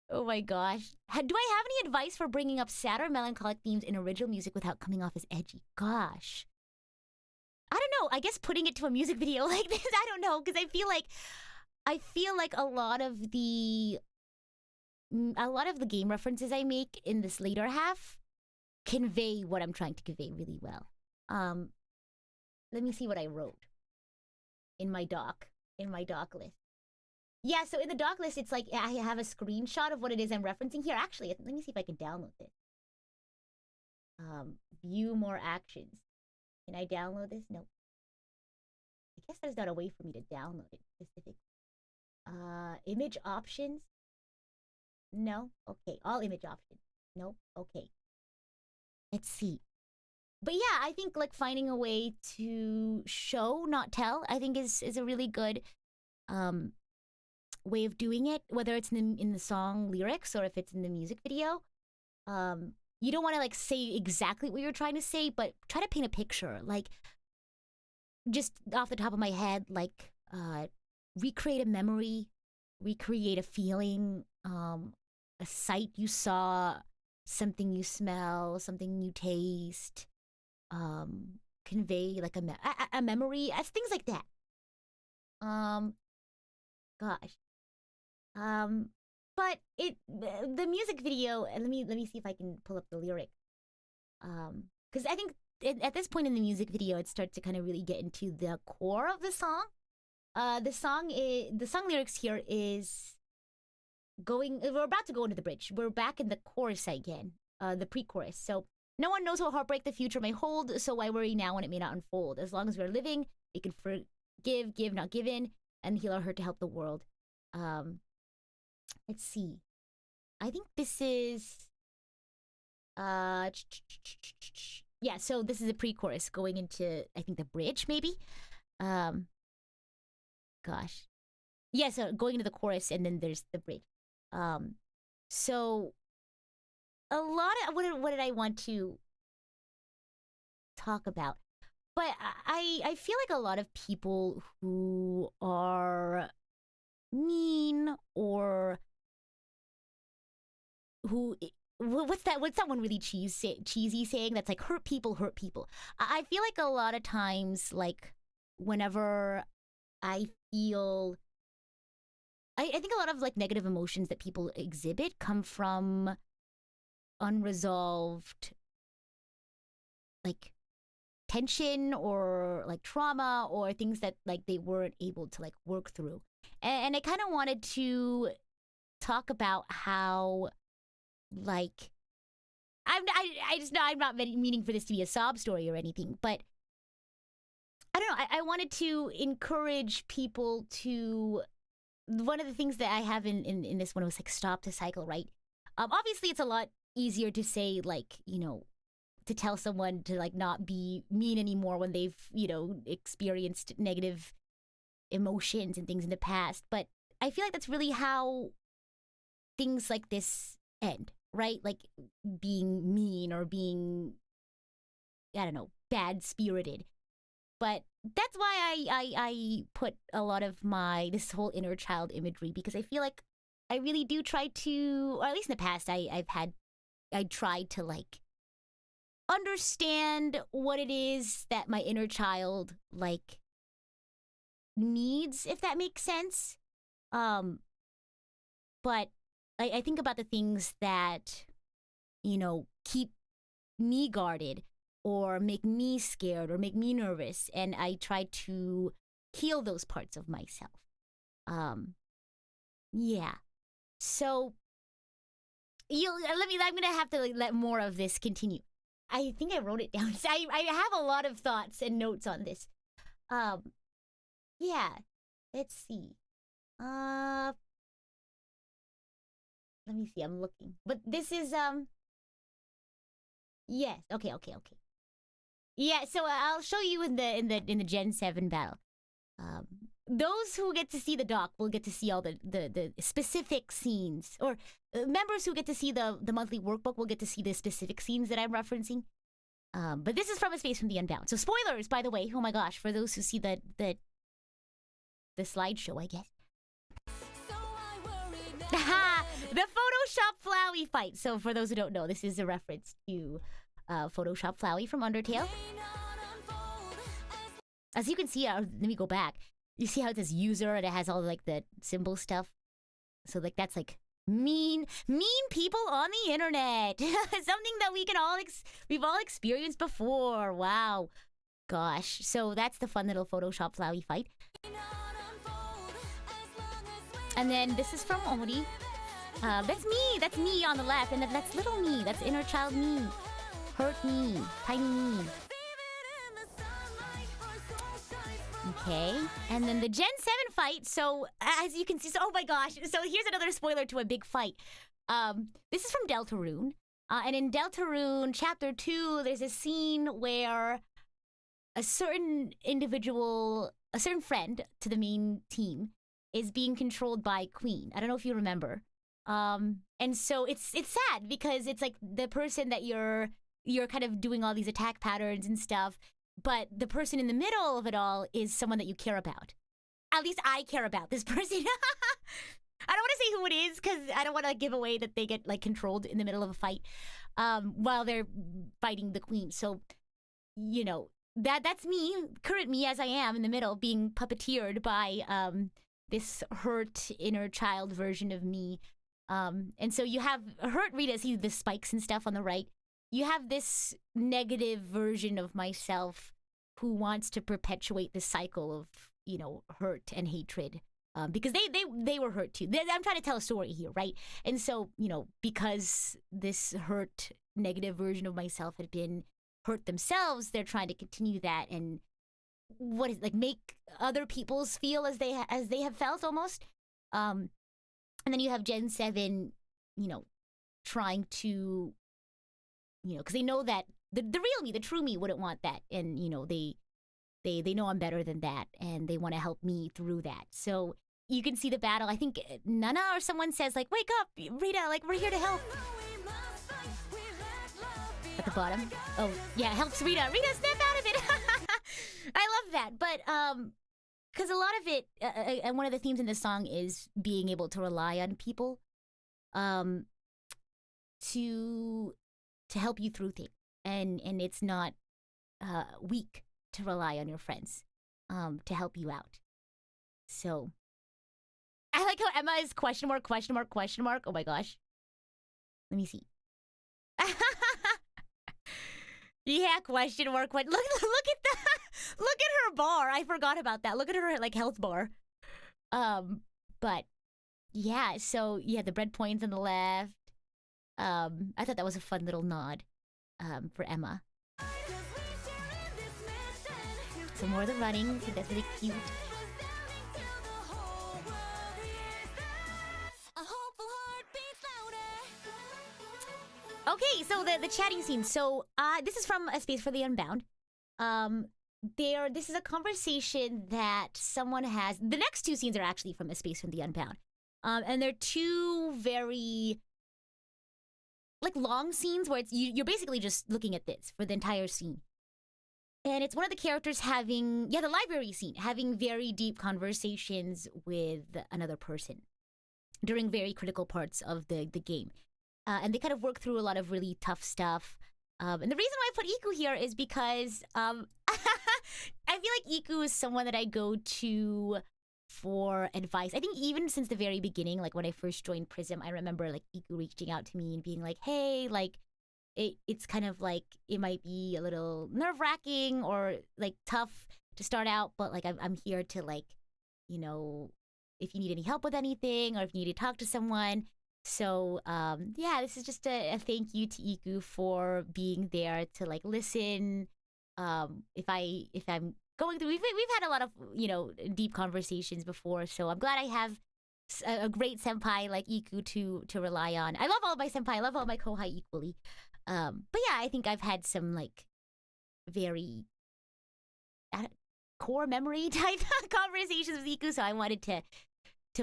Oh my gosh. Do I have any advice for bringing up sad or melancholic themes in original music without coming off as edgy? Gosh. I don't know. I guess putting it to a music video like this, I don't know, because I feel like a lot of the game references I make in this later half convey what I'm trying to convey really well. Let me see what I wrote in my doc list. Yeah, so in the doc list, it's like I have a screenshot of what it is I'm referencing here. Actually, let me see if I can download this. View more actions. Can I download this? No. I guess there's not a way for me to download it specifically. Image options? No? Okay. All image options. Nope. Okay. Let's see. But yeah, I think like finding a way to show, not tell, I think is a really good way of doing it, whether it's in the song lyrics or if it's in the music video. You don't want to like say exactly what you're trying to say, but try to paint a picture. Like, just off the top of my head, like recreate a memory, recreate a feeling, a sight you saw, something you smell, something you taste, convey like a memory, as things like that. Gosh. But the music video, let me see if I can pull up the lyric. Because I think at this point in the music video, it starts to kind of really get into the core of the song. The song lyrics here is we're about to go into the bridge. We're back in the chorus again, the pre-chorus. So, no one knows what heartbreak the future may hold, so why worry now when it may not unfold? As long as we're living, we can forgive, give, not given, and heal our hurt to help the world. Let's see. I think this is yeah, so this is a pre-chorus going into, I think, the bridge maybe. Gosh. Yeah, so going into the chorus and then there's the bridge. So a lot of what did I want to talk about. But I feel like a lot of people who are mean or who what's that one really cheesy saying that's like hurt people hurt people. I feel like a lot of times, like whenever I feel I think a lot of like negative emotions that people exhibit come from unresolved like tension or like trauma or things that like they weren't able to like work through. And I kind of wanted to talk about how like I just know I'm not meaning for this to be a sob story or anything, but I don't know. I wanted to encourage people to. One of the things that I have in this one was like stop the cycle, right? Obviously, it's a lot easier to say like to tell someone to like not be mean anymore when they've experienced negative emotions and things in the past. But I feel like that's really how things like this end, right? Like being mean or being, I don't know, bad spirited. But that's why I put a lot of this whole inner child imagery, because I feel like I really do try to, or at least in the past, I tried to like understand what it is that my inner child like needs, if that makes sense. But I think about the things that keep me guarded or make me scared or make me nervous, and I try to heal those parts of myself. Yeah. So I'm gonna have to like, let more of this continue. I think I wrote it down. So I have a lot of thoughts and notes on this. Yeah. Let's see. Let me see. I'm looking. But this is yes. Okay. Yeah, so I'll show you in the Gen 7 battle. Those who get to see the doc will get to see all the specific scenes, or members who get to see the monthly workbook will get to see the specific scenes that I'm referencing. But this is from A Space from the Unbound. So spoilers, by the way. Oh my gosh, for those who see the slideshow, I guess. The Photoshop Flowey fight. So for those who don't know, this is a reference to Photoshop Flowey from Undertale. As you can see, let me go back. You see how it says user and it has all like the symbol stuff. So like that's like mean people on the internet. Something that we've all experienced before. Wow, gosh. So that's the fun little Photoshop Flowey fight. And then this is from Ori. That's me on the left, and that's little me. That's inner child me. Hurt me, tiny me. Okay, and then the Gen 7 fight. So as you can see, oh my gosh. So here's another spoiler to a big fight. This is from Deltarune. And in Deltarune Chapter 2, there's a scene where a certain individual, a certain friend to the main team, is being controlled by Queen. I don't know if you remember. And so it's sad because it's like the person that you're kind of doing all these attack patterns and stuff, but the person in the middle of it all is someone that you care about. At least I care about this person. I don't want to say who it is because I don't want to give away that they get like controlled in the middle of a fight while they're fighting the Queen. So, that's me, current me as I am in the middle, being puppeteered by this hurt inner child version of me. And so you have hurt Rita, see the spikes and stuff on the right. You have this negative version of myself who wants to perpetuate the cycle of, hurt and hatred. Because they were hurt too. I'm trying to tell a story here, right? And so, because this hurt negative version of myself had been hurt themselves, they're trying to continue that and make other people's feel as they have felt almost. And then you have Gen 7, trying to, because they know that the real me, the true me, wouldn't want that, and they know I'm better than that, and they want to help me through that. So you can see the battle. I think Nana or someone says like, "Wake up, Rita! Like we're here to help." at the bottom. Oh, yeah, helps Rita. Rita, snap out of it! I love that. But, because a lot of it, and one of the themes in this song is being able to rely on people to help you through things. And it's not weak to rely on your friends to help you out. So, I like how Emma is question mark, question mark, question mark. Oh my gosh. Let me see. Yeah, question mark. Look at the look at her bar. I forgot about that. Look at her like health bar. But yeah. So yeah, the bread points on the left. I thought that was a fun little nod. For Emma. Some more of the running. So that's really cute. Okay, so the chatting scene. So this is from A Space for the Unbound. This is a conversation that someone has. The next two scenes are actually from A Space for the Unbound. And they're two very like long scenes where it's you're basically just looking at this for the entire scene. And it's one of the characters having the library scene, having very deep conversations with another person during very critical parts of the game. And they kind of work through a lot of really tough stuff. And the reason why I put Iku here is because I feel like Iku is someone that I go to for advice. I think even since the very beginning, like when I first joined PRISM, I remember like Iku reaching out to me and being like, hey, like it's kind of like it might be a little nerve-wracking or like tough to start out, but like I'm here to like, you know, if you need any help with anything or if you need to talk to someone. So yeah, this is just a thank you to Iku for being there to like listen. If I'm going through, we've had a lot of, you know, deep conversations before, so I'm glad I have a great senpai like Iku to rely on. I love all my senpai, I love all my kohai equally. But yeah, I think I've had some like very core memory type conversations with Iku, so I wanted to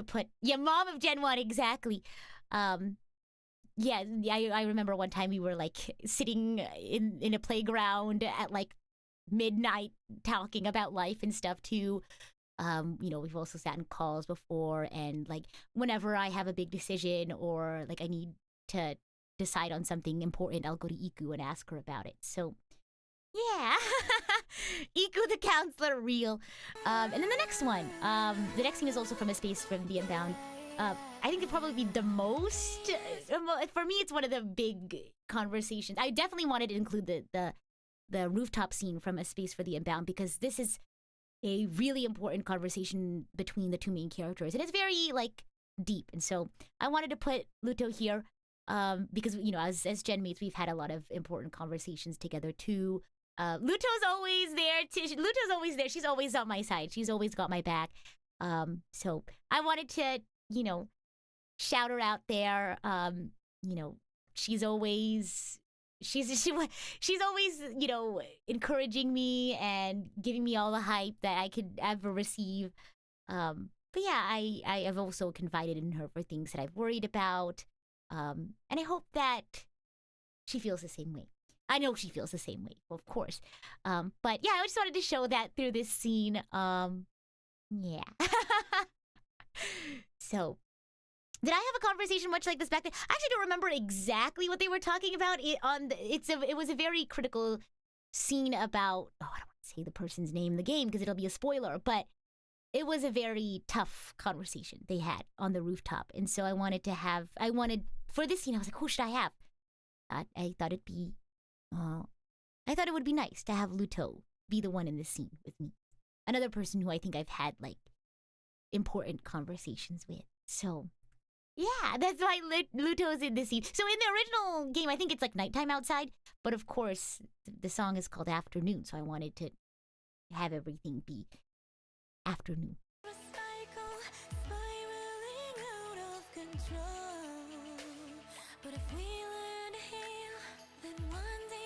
put mom of Gen 1 exactly. Yeah, I remember one time we were like sitting in a playground at like midnight talking about life and stuff too. You know, we've also sat in calls before, and like whenever I have a big decision or like I need to decide on something important, I'll go to Iku and ask her about it. So yeah. Iku the counselor, real. And then the next one, the next scene is also from A Space from the Unbound. I think it'd probably be the most, for me, it's one of the big conversations. I definitely wanted to include the rooftop scene from A Space for the Unbound because this is a really important conversation between the two main characters. And it's very, like, deep. And so I wanted to put Luto here because, you know, as Gen mates, we've had a lot of important conversations together, too. Luto's always there. Luto's always there. She's always on my side. She's always got my back. So I wanted to, you know, shout her out there. You know, she's always, you know, encouraging me and giving me all the hype that I could ever receive. But yeah, I have also confided in her for things that I've worried about. And I hope that she feels the same way. I know she feels the same way, of course. But yeah, I just wanted to show that through this scene. Yeah. So, did I have a conversation much like this back then? I actually don't remember exactly what they were talking about. It was a very critical scene about, I don't want to say the person's name in the game because it'll be a spoiler, but it was a very tough conversation they had on the rooftop. And so I wanted, for this scene, I was like, who should I have? I thought it would be nice to have Luto be the one in this scene with me. Another person who I think I've had, like, important conversations with. So, yeah, that's why Luto's in this scene. So in the original game, I think it's like nighttime outside, but of course, the song is called Afternoon, so I wanted to have everything be afternoon.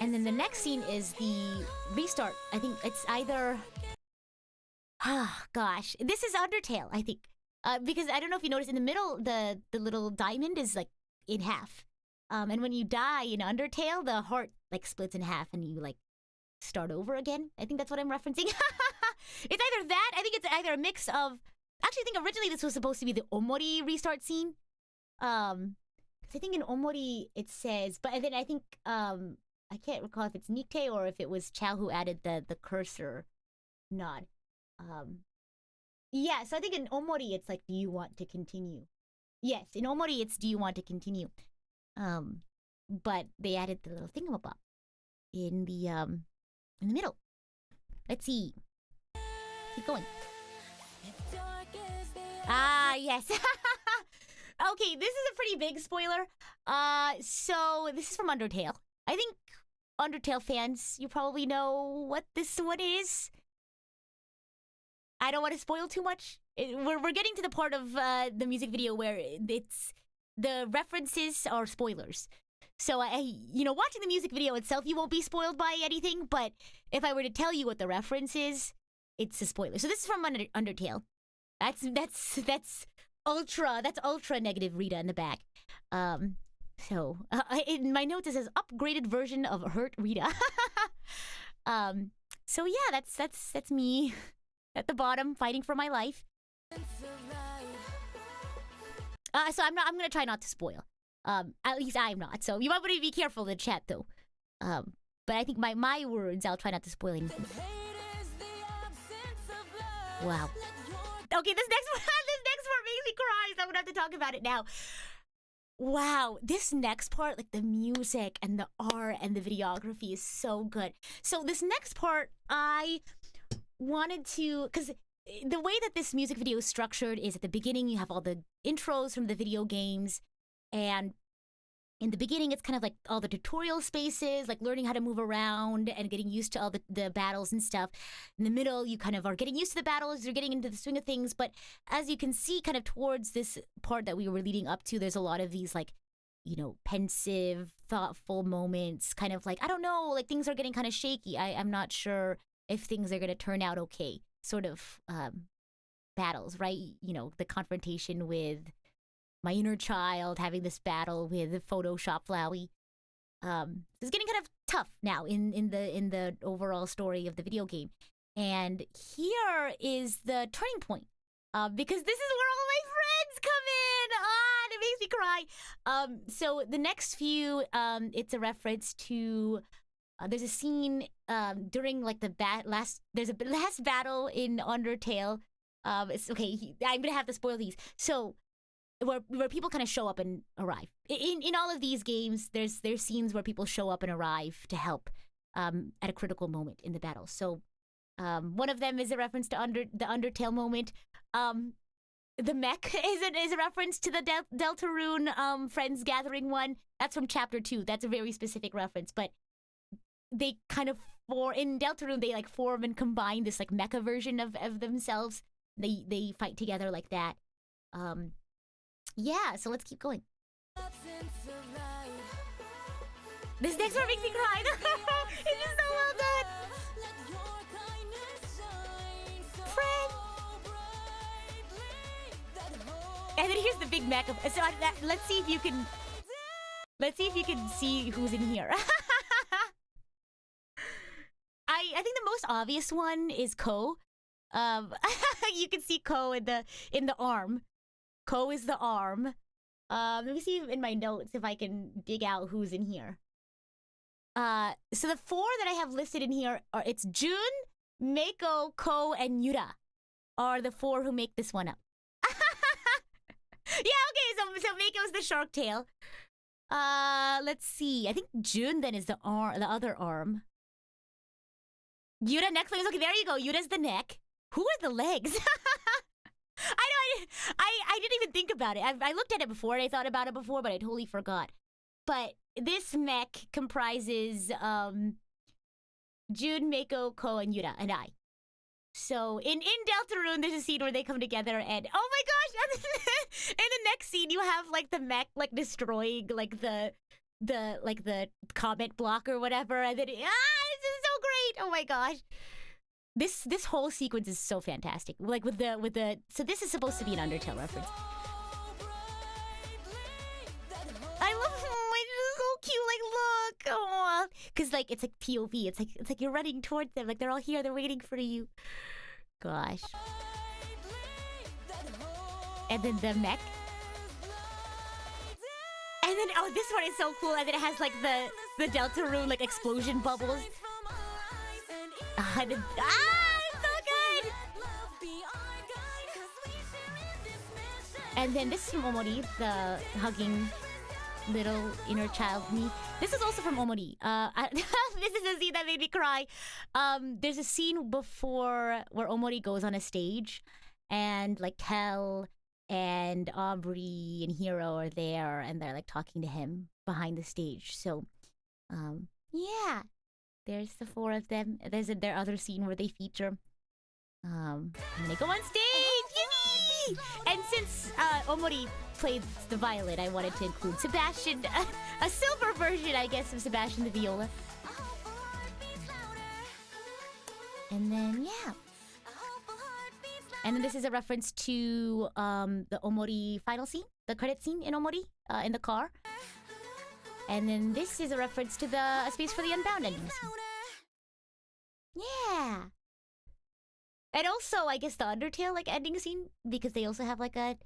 And then the next scene is the restart. I think it's either... gosh. This is Undertale, I think. Because I don't know if you noticed, in the middle, the little diamond is like in half. And when you die in Undertale, the heart like splits in half and you like start over again. I think that's what I'm referencing. It's either that. I think it's either a mix of. Actually, I think originally this was supposed to be the Omori restart scene. 'Cause I think in Omori it says, but then I think I can't recall if it's Nikkei or if it was Chow who added the cursor nod. Yeah, so I think in Omori it's like, do you want to continue? Yes, in Omori it's do you want to continue? But they added the little thingamabob in the middle. Let's see. Keep going. Ah, yes. Okay, this is a pretty big spoiler. So this is from Undertale. I think Undertale fans, you probably know what this one is. I don't want to spoil too much. We're getting to the part of the music video where it's the references are spoilers. So watching the music video itself, you won't be spoiled by anything. But if I were to tell you what the reference is, it's a spoiler. So this is from Undertale. That's ultra negative Rita in the back. So in my notes it says upgraded version of Hurt Rita. So yeah, that's me at the bottom fighting for my life. So I'm gonna try not to spoil. At least I'm not. So you might want to be careful in the chat though. But I think my words, I'll try not to spoil anything. Wow. Okay, this next part makes me cry, so I'm gonna have to talk about it now. Wow, this next part, like the music and the art and the videography is so good. So this next part, I wanted to, because the way that this music video is structured is at the beginning you have all the intros from the video games, and in the beginning it's kind of like all the tutorial spaces, like learning how to move around and getting used to all the battles and stuff. In the middle you kind of are getting used to the battles, you're getting into the swing of things, but as you can see kind of towards this part that we were leading up to, there's a lot of these like, pensive, thoughtful moments, kind of like, I don't know, like things are getting kind of shaky. I'm not sure if things are going to turn out okay, sort of battles, right? The confrontation with my inner child, having this battle with Photoshop Flowey. It's getting kind of tough now in the overall story of the video game. And here is the turning point. Because this is where all my friends come in. And it makes me cry. So the next few, it's a reference to there's a scene during like there's a last battle in Undertale. It's okay, I'm gonna have to spoil these. So where people kind of show up and arrive. In all of these games, there's scenes where people show up and arrive to help at a critical moment in the battle. So one of them is a reference to the Undertale moment. The mech is a reference to the Deltarune Friends Gathering one. That's from Chapter 2. That's a very specific reference. But they kind of, in Deltarune, they like form and combine this like mecha version of themselves. They fight together like that. Yeah, so let's keep going. This next part makes me cry. It's just so well done. Friend. And then here's the big mech. So let's see if you can see who's in here. I think the most obvious one is Ko. You can see Ko in the arm. Ko is the arm. Let me see in my notes if I can dig out who's in here. So the 4 that I have listed in here it's Jun, Meiko, Ko, and Yura are the 4 who make this one up. Yeah, okay, so Meiko's the shark tail. Let's see. I think Jun then is the other arm. Yura next leg. Okay, there you go. Yura's the neck. Who are the legs? I didn't even think about it. I looked at it before and I thought about it before, but I totally forgot. But this mech comprises Jun, Meiko, Ko, and Yura, and I. So in Deltarune, there's a scene where they come together, and oh my gosh! In the next scene, you have like the mech like destroying like the comment block or whatever, and then this is so great! Oh my gosh! This whole sequence is so fantastic. Like with the so this is supposed to be an Undertale reference. I love it's so cute. Like look, oh, Cause like it's like POV. It's like you're running towards them. Like they're all here. They're waiting for you. Gosh. And then the mech. And then oh, this one is so cool. And then it has like the Deltarune like explosion bubbles. And then, it's so good. And then this is from Omori, the hugging little inner child me. This is also from Omori. This is a scene that made me cry. There's a scene before where Omori goes on a stage, and like Kel and Aubrey and Hiro are there, and they're like talking to him behind the stage. So, yeah, there's the four of them. There's their other scene where they feature. And they go on stage. Yippee! And since Omori played the violin, I wanted to include Sebastian, a silver version, I guess, of Sebastian the viola. And then, yeah. And then this is a reference to the Omori final scene, the credit scene in Omori, in the car. And then this is a reference to the A Space for the Unbound ending scene. Yeah. And also, I guess, the Undertale like ending scene, because they also have like a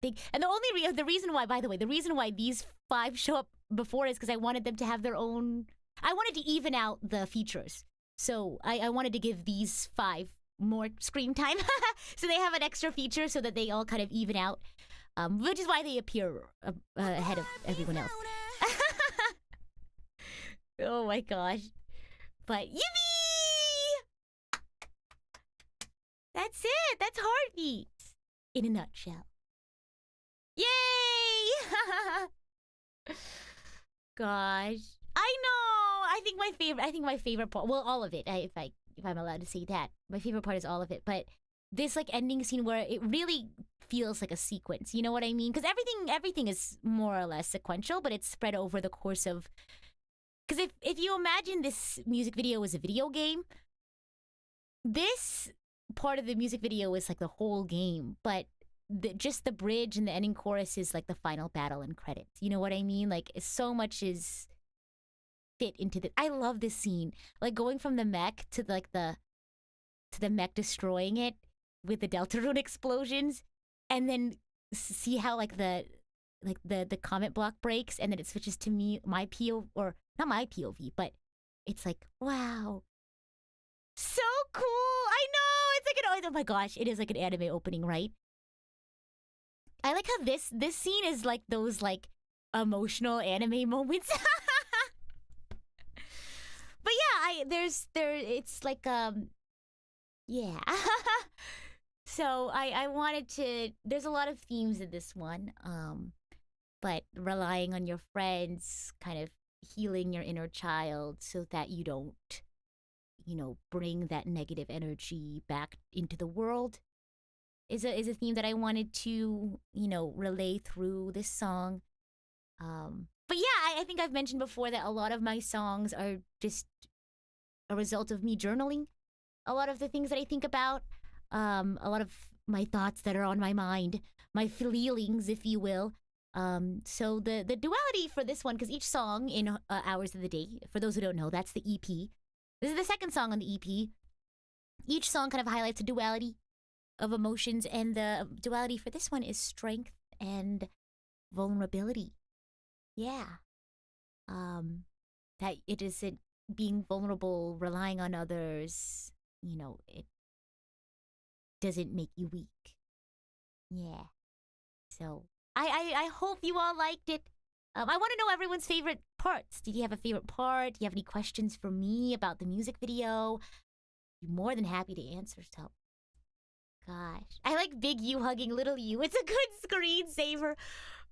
thing. And the reason why, by the way, the reason why these 5 show up before is because I wanted them to have their own. I wanted to even out the features, so I wanted to give these 5 more screen time, so they have an extra feature so that they all kind of even out, which is why they appear ahead of everyone else. Oh my gosh! But yippee! That's it. That's Heartbeats in a nutshell. Yay! Gosh, I know. I think my favorite part. Well, all of it. If I'm allowed to say that, my favorite part is all of it. But this like ending scene where it really feels like a sequence. You know what I mean? Because everything is more or less sequential, but it's spread over the course of. Because if you imagine this music video as a video game, this part of the music video is like the whole game, but just the bridge and the ending chorus is like the final battle and credits. You know what I mean? Like so much is fit into the. I love this scene, like going from the mech to like the mech destroying it with the Deltarune explosions, and then see how like the comment block breaks, and then it switches to my POV, or not my POV, but it's like wow, so cool. I know. It's like oh my gosh, it is like an anime opening, right? I like how this scene is like those like emotional anime moments. But yeah, it's like yeah. So I wanted to. There's a lot of themes in this one, but relying on your friends, kind of healing your inner child so that you don't, bring that negative energy back into the world is a theme that I wanted to, relay through this song. But yeah, I think I've mentioned before that a lot of my songs are just a result of me journaling a lot of the things that I think about, a lot of my thoughts that are on my mind, my feelings, if you will. So the duality for this one, because each song in Hours of the Day, for those who don't know, that's the EP. This is the second song on the EP. Each song kind of highlights a duality of emotions, and the duality for this one is strength and vulnerability. Yeah. That it isn't being vulnerable, relying on others, it doesn't make you weak. Yeah. So I hope you all liked it. I want to know everyone's favorite parts. Did you have a favorite part? Do you have any questions for me about the music video? I'm more than happy to answer. So, gosh, I like big you hugging little you. It's a good screensaver.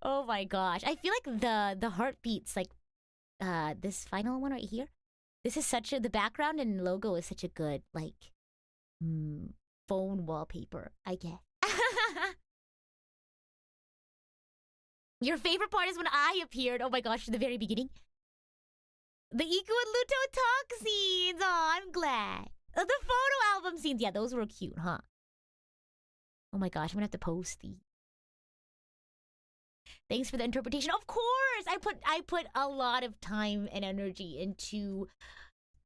Oh my gosh, I feel like the heartbeats, like this final one right here. This is the background and logo is such a good like phone wallpaper, I guess. Your favorite part is when I appeared. Oh my gosh, in the very beginning. The Iku and Luto talk scenes. Oh, I'm glad. The photo album scenes. Yeah, those were cute, huh? Oh my gosh, I'm gonna have to post these. Thanks for the interpretation. Of course, I put a lot of time and energy into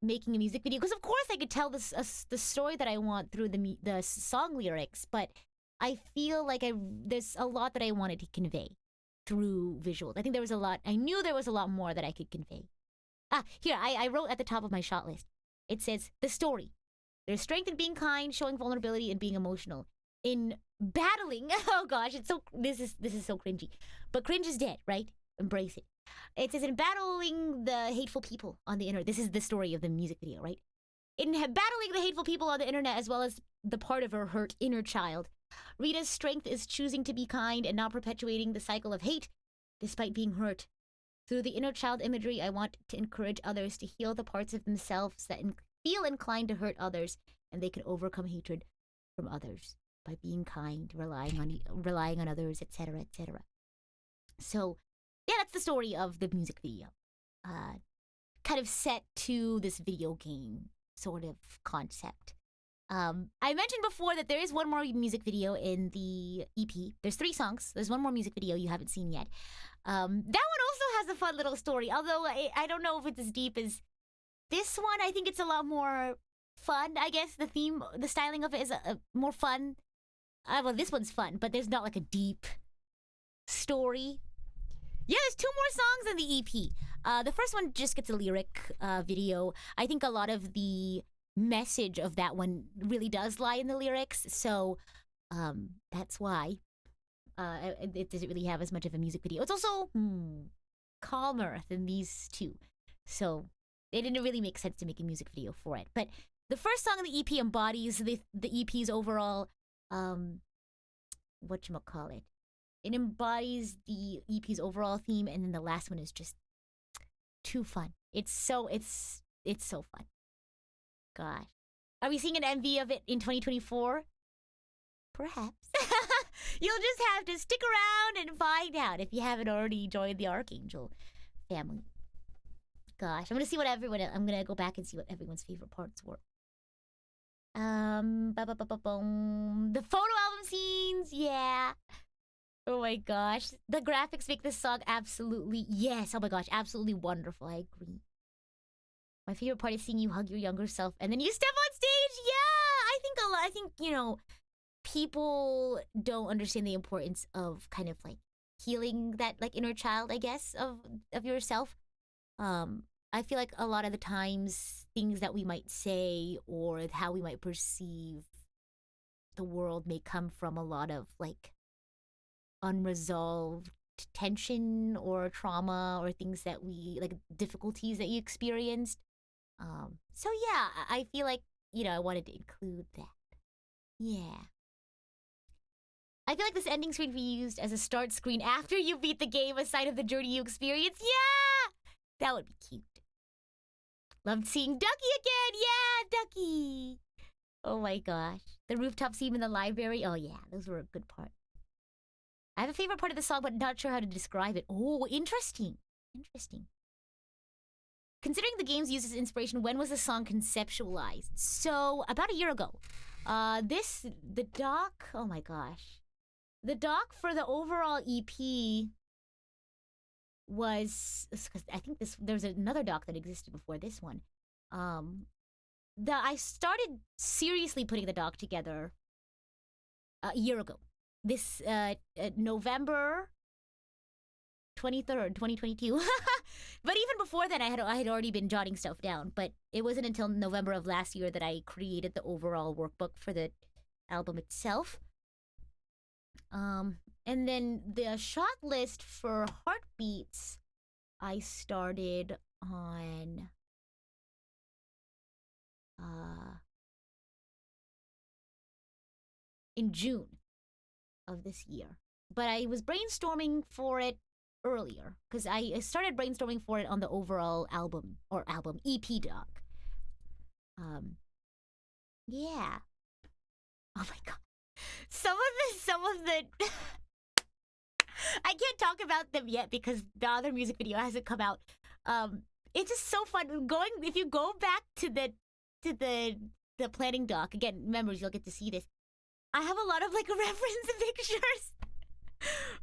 making a music video because of course I could tell the story that I want through the song lyrics, but I feel like there's a lot that I wanted to convey through visuals. I think there was a lot. I knew there was a lot more that I could convey. Here I wrote at the top of my shot list. It says the story. There's strength in being kind, showing vulnerability, and being emotional. In battling, oh gosh, this is so cringy. But cringe is dead, right? Embrace it. It says in battling the hateful people on the internet. This is the story of the music video, right? In battling the hateful people on the internet as well as the part of her hurt inner child, Rita's strength is choosing to be kind and not perpetuating the cycle of hate despite being hurt. Through the inner child imagery, I want to encourage others to heal the parts of themselves that feel inclined to hurt others, and they can overcome hatred from others by being kind, relying on others, etc., etc. So, yeah, that's the story of the music video. Kind of set to this video game sort of concept. I mentioned before that there is one more music video in the EP. There's 3 songs. There's one more music video you haven't seen yet. That one also has a fun little story, although I don't know if it's as deep as this one. I think it's a lot more fun, I guess. The styling of it is more fun. Well, this one's fun, but there's not like a deep story. Yeah, there's 2 more songs in the EP. The first one just gets a lyric video. I think a lot of the message of that one really does lie in the lyrics, so that's why it doesn't really have as much of a music video. It's also calmer than these 2, so it didn't really make sense to make a music video for it. But the first song in the EP embodies the EP's overall whatchamacallit. It embodies the EP's overall theme, and then the last one is just too fun. It's so fun. Gosh. Are we seeing an MV of it in 2024? Perhaps. You'll just have to stick around and find out if you haven't already joined the Archangel family. Gosh, I'm gonna go back and see what everyone's favorite parts were. The photo album scenes, yeah. Oh my gosh. The graphics make this song absolutely, yes, oh my gosh, absolutely wonderful. I agree. My favorite part is seeing you hug your younger self and then you step on stage. Yeah, I think, you know, people don't understand the importance of kind of like healing that like inner child, I guess, of yourself. I feel like a lot of the times things that we might say or how we might perceive the world may come from a lot of like unresolved tension or trauma or things that we like difficulties that you experienced. So yeah, I feel like, you know, I wanted to include that. Yeah. I feel like this ending screen can be used as a start screen after you beat the game, a sign of the journey you experience. Yeah! That would be cute. Loved seeing Ducky again. Yeah, Ducky. Oh my gosh. The rooftop scene in the library. Oh yeah, those were a good part. I have a favorite part of the song, but not sure how to describe it. Oh, interesting. Interesting. Considering the game's use as inspiration, when was the song conceptualized? So, about a year ago. The doc, oh my gosh. The doc for the overall EP was, I think there's another doc that existed before this one. I started seriously putting the doc together a year ago. This November 23rd, 2022. But even before then, I had already been jotting stuff down. But it wasn't until November of last year that I created the overall workbook for the album itself. And then the shot list for Heartbeats, I started on in June of this year. But I was brainstorming for it earlier because I started brainstorming for it on the overall album EP doc. Yeah. Oh my god. Some of the I can't talk about them yet because the other music video hasn't come out. It's just so fun if you go back to the planning doc again, members, you'll get to see this. I have a lot of like reference pictures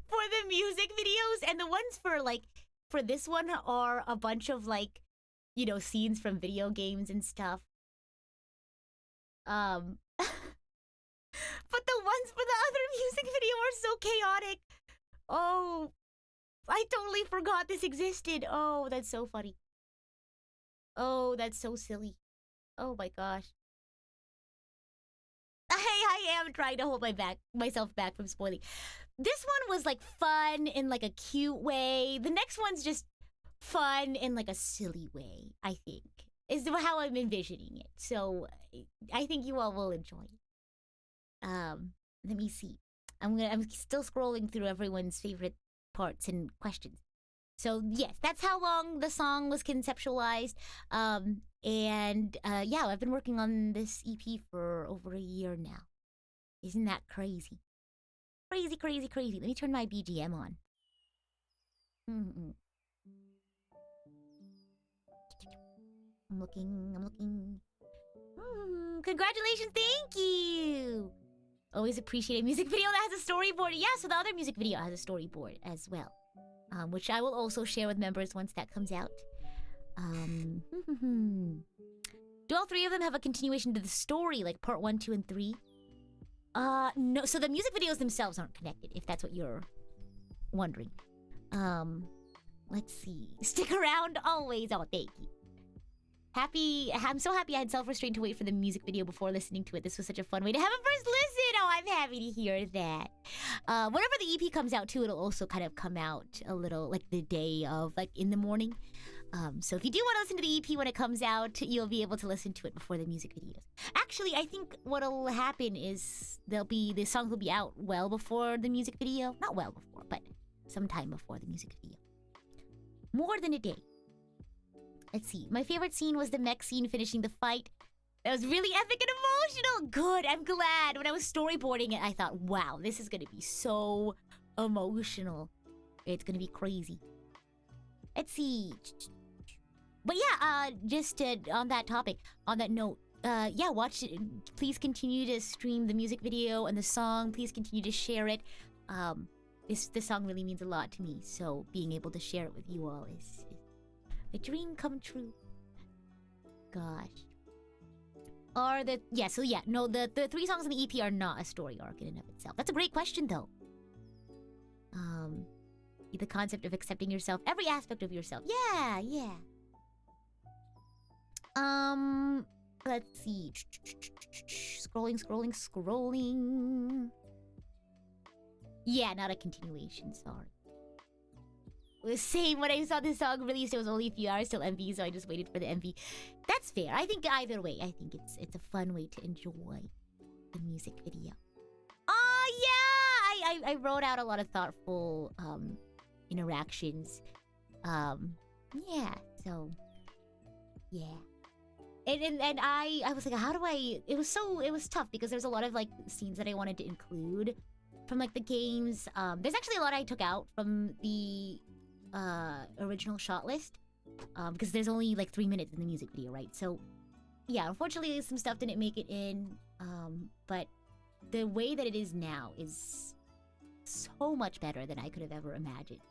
for the music videos, and the ones for this one are a bunch of like, you know, scenes from video games and stuff. But the ones for the other music video are so chaotic. Oh, I totally forgot this existed. Oh, that's so funny. Oh, that's so silly. Oh my gosh. I am trying to hold myself back from spoiling. This one was like fun in like a cute way. The next one's just fun in like a silly way, I think. Is how I'm envisioning it. So I think you all will enjoy it. Let me see. I'm still scrolling through everyone's favorite parts and questions. So yes, that's how long the song was conceptualized. Yeah, I've been working on this EP for over a year now. Isn't that crazy? Crazy, crazy, crazy. Let me turn my BGM on. I'm looking. Congratulations, thank you! Always appreciate a music video that has a storyboard. Yeah, so the other music video has a storyboard as well. Which I will also share with members once that comes out. Do all three of them have a continuation to the story, like part 1, 2, and 3? No, so the music videos themselves aren't connected, if that's what you're wondering. Let's see. Stick around always. Oh, thank you. I'm so happy I had self-restraint to wait for the music video before listening to it. This was such a fun way to have a first listen. Oh, I'm happy to hear that. Whenever the EP comes out too, it'll also kind of come out a little like the day of, like in the morning. So if you do want to listen to the EP when it comes out, you'll be able to listen to it before the music videos. Actually, I think what'll happen is the songs will be out well before the music video. Not well before, but sometime before the music video. More than a day. Let's see. My favorite scene was the mech scene finishing the fight. That was really epic and emotional. Good. I'm glad. When I was storyboarding it, I thought, wow, this is going to be so emotional. It's going to be crazy. Let's see. But yeah, just on that topic, on that note, yeah, watch it. Please continue to stream the music video and the song. Please continue to share it. This song really means a lot to me. So being able to share it with you all is a dream come true. Gosh. The 3 songs in the EP are not a story arc in and of itself. That's a great question, though. The concept of accepting yourself, every aspect of yourself. Yeah. Let's see. Scrolling. Yeah, not a continuation, sorry. Same, when I saw this song released, it was only a few hours till MV, so I just waited for the MV. That's fair. I think either way, I think it's a fun way to enjoy the music video. Oh yeah! I wrote out a lot of thoughtful interactions. Yeah, so yeah. And I was like, how do I... It was tough because there's a lot of like scenes that I wanted to include from like the games. There's actually a lot I took out from the original shot list, because there's only like 3 minutes in the music video, right? So yeah, unfortunately some stuff didn't make it in, but the way that it is now is so much better than I could have ever imagined.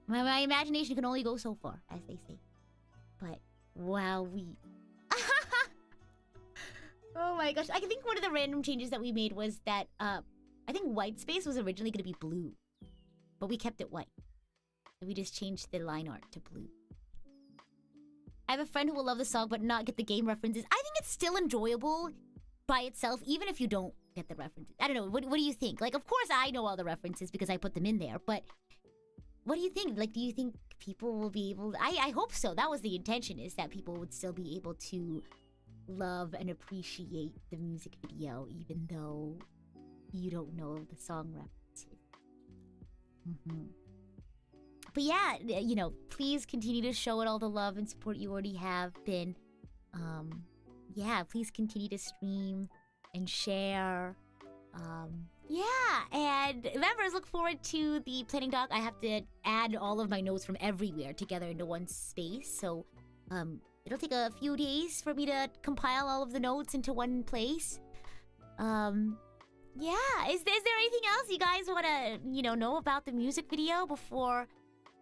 My imagination can only go so far, as they say. But wow, oh my gosh, I think one of the random changes that we made was that I think white space was originally going to be blue, but we kept it white. And we just changed the line art to blue. I have a friend who will love the song but not get the game references. I think it's still enjoyable by itself, even if you don't get the references. I don't know, what do you think? Like, of course I know all the references because I put them in there, but what do you think? Like, do you think people will be able... I hope so. That was the intention, is that people would still be able to love and appreciate the music video, even though you don't know the song references. But yeah, you know, please continue to show it all the love and support you already have been. Yeah, please continue to stream and share. Yeah, and members, look forward to the planning doc. I have to add all of my notes from everywhere together into one space, so it'll take a few days for me to compile all of the notes into one place. Yeah, is there anything else you guys want to, know about the music video before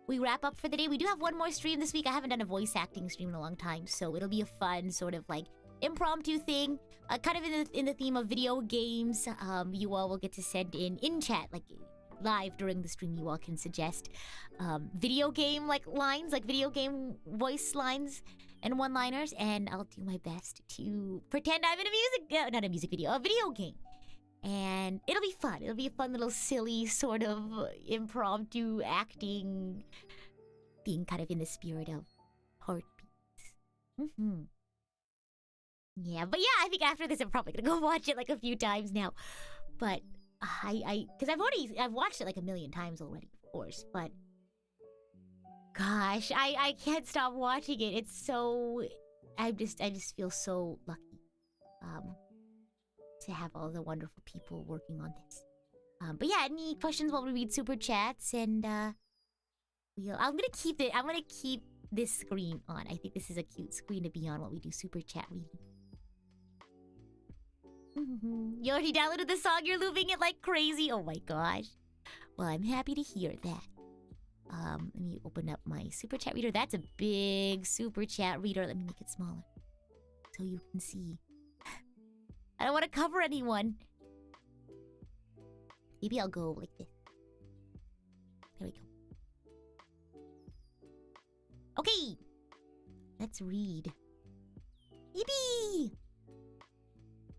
we wrap up for the day? We do have one more stream this week. I haven't done a voice acting stream in a long time, so it'll be a fun sort of like impromptu thing, kind of in the theme of video games. You all will get to send in chat, like live during the stream. You all can suggest video game like lines, like video game voice lines and one-liners, and I'll do my best to pretend I'm in not a music video, a video game. And it'll be fun. It'll be a fun little silly sort of impromptu acting thing, kind of in the spirit of heartbeats. Yeah, but yeah, I think after this I'm probably gonna go watch it like a few times now. But because I've watched it like a million times already, of course. But gosh, I can't stop watching it. It's so I just feel so lucky. To have all the wonderful people working on this. But yeah, any questions while we read super chats, and I'm gonna keep this screen on. I think this is a cute screen to be on while we do super chat reading. You already downloaded the song, you're looping it like crazy. Oh my gosh. Well, I'm happy to hear that. Let me open up my super chat reader. That's a big super chat reader. Let me make it smaller so you can see. I don't want to cover anyone. Maybe I'll go like this. There we go. Okay. Let's read. Yippee!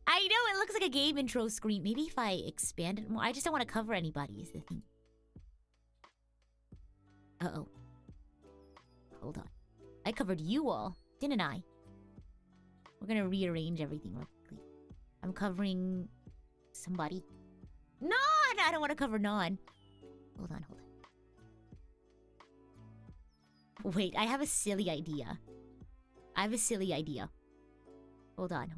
I know, it looks like a game intro screen. Maybe if I expand it more. I just don't want to cover anybody is the thing. Uh-oh. Hold on. I covered you all, didn't I? We're gonna rearrange everything real quickly. I'm covering somebody. Non! I don't want to cover Non. Hold on. Wait, I have a silly idea. Hold on.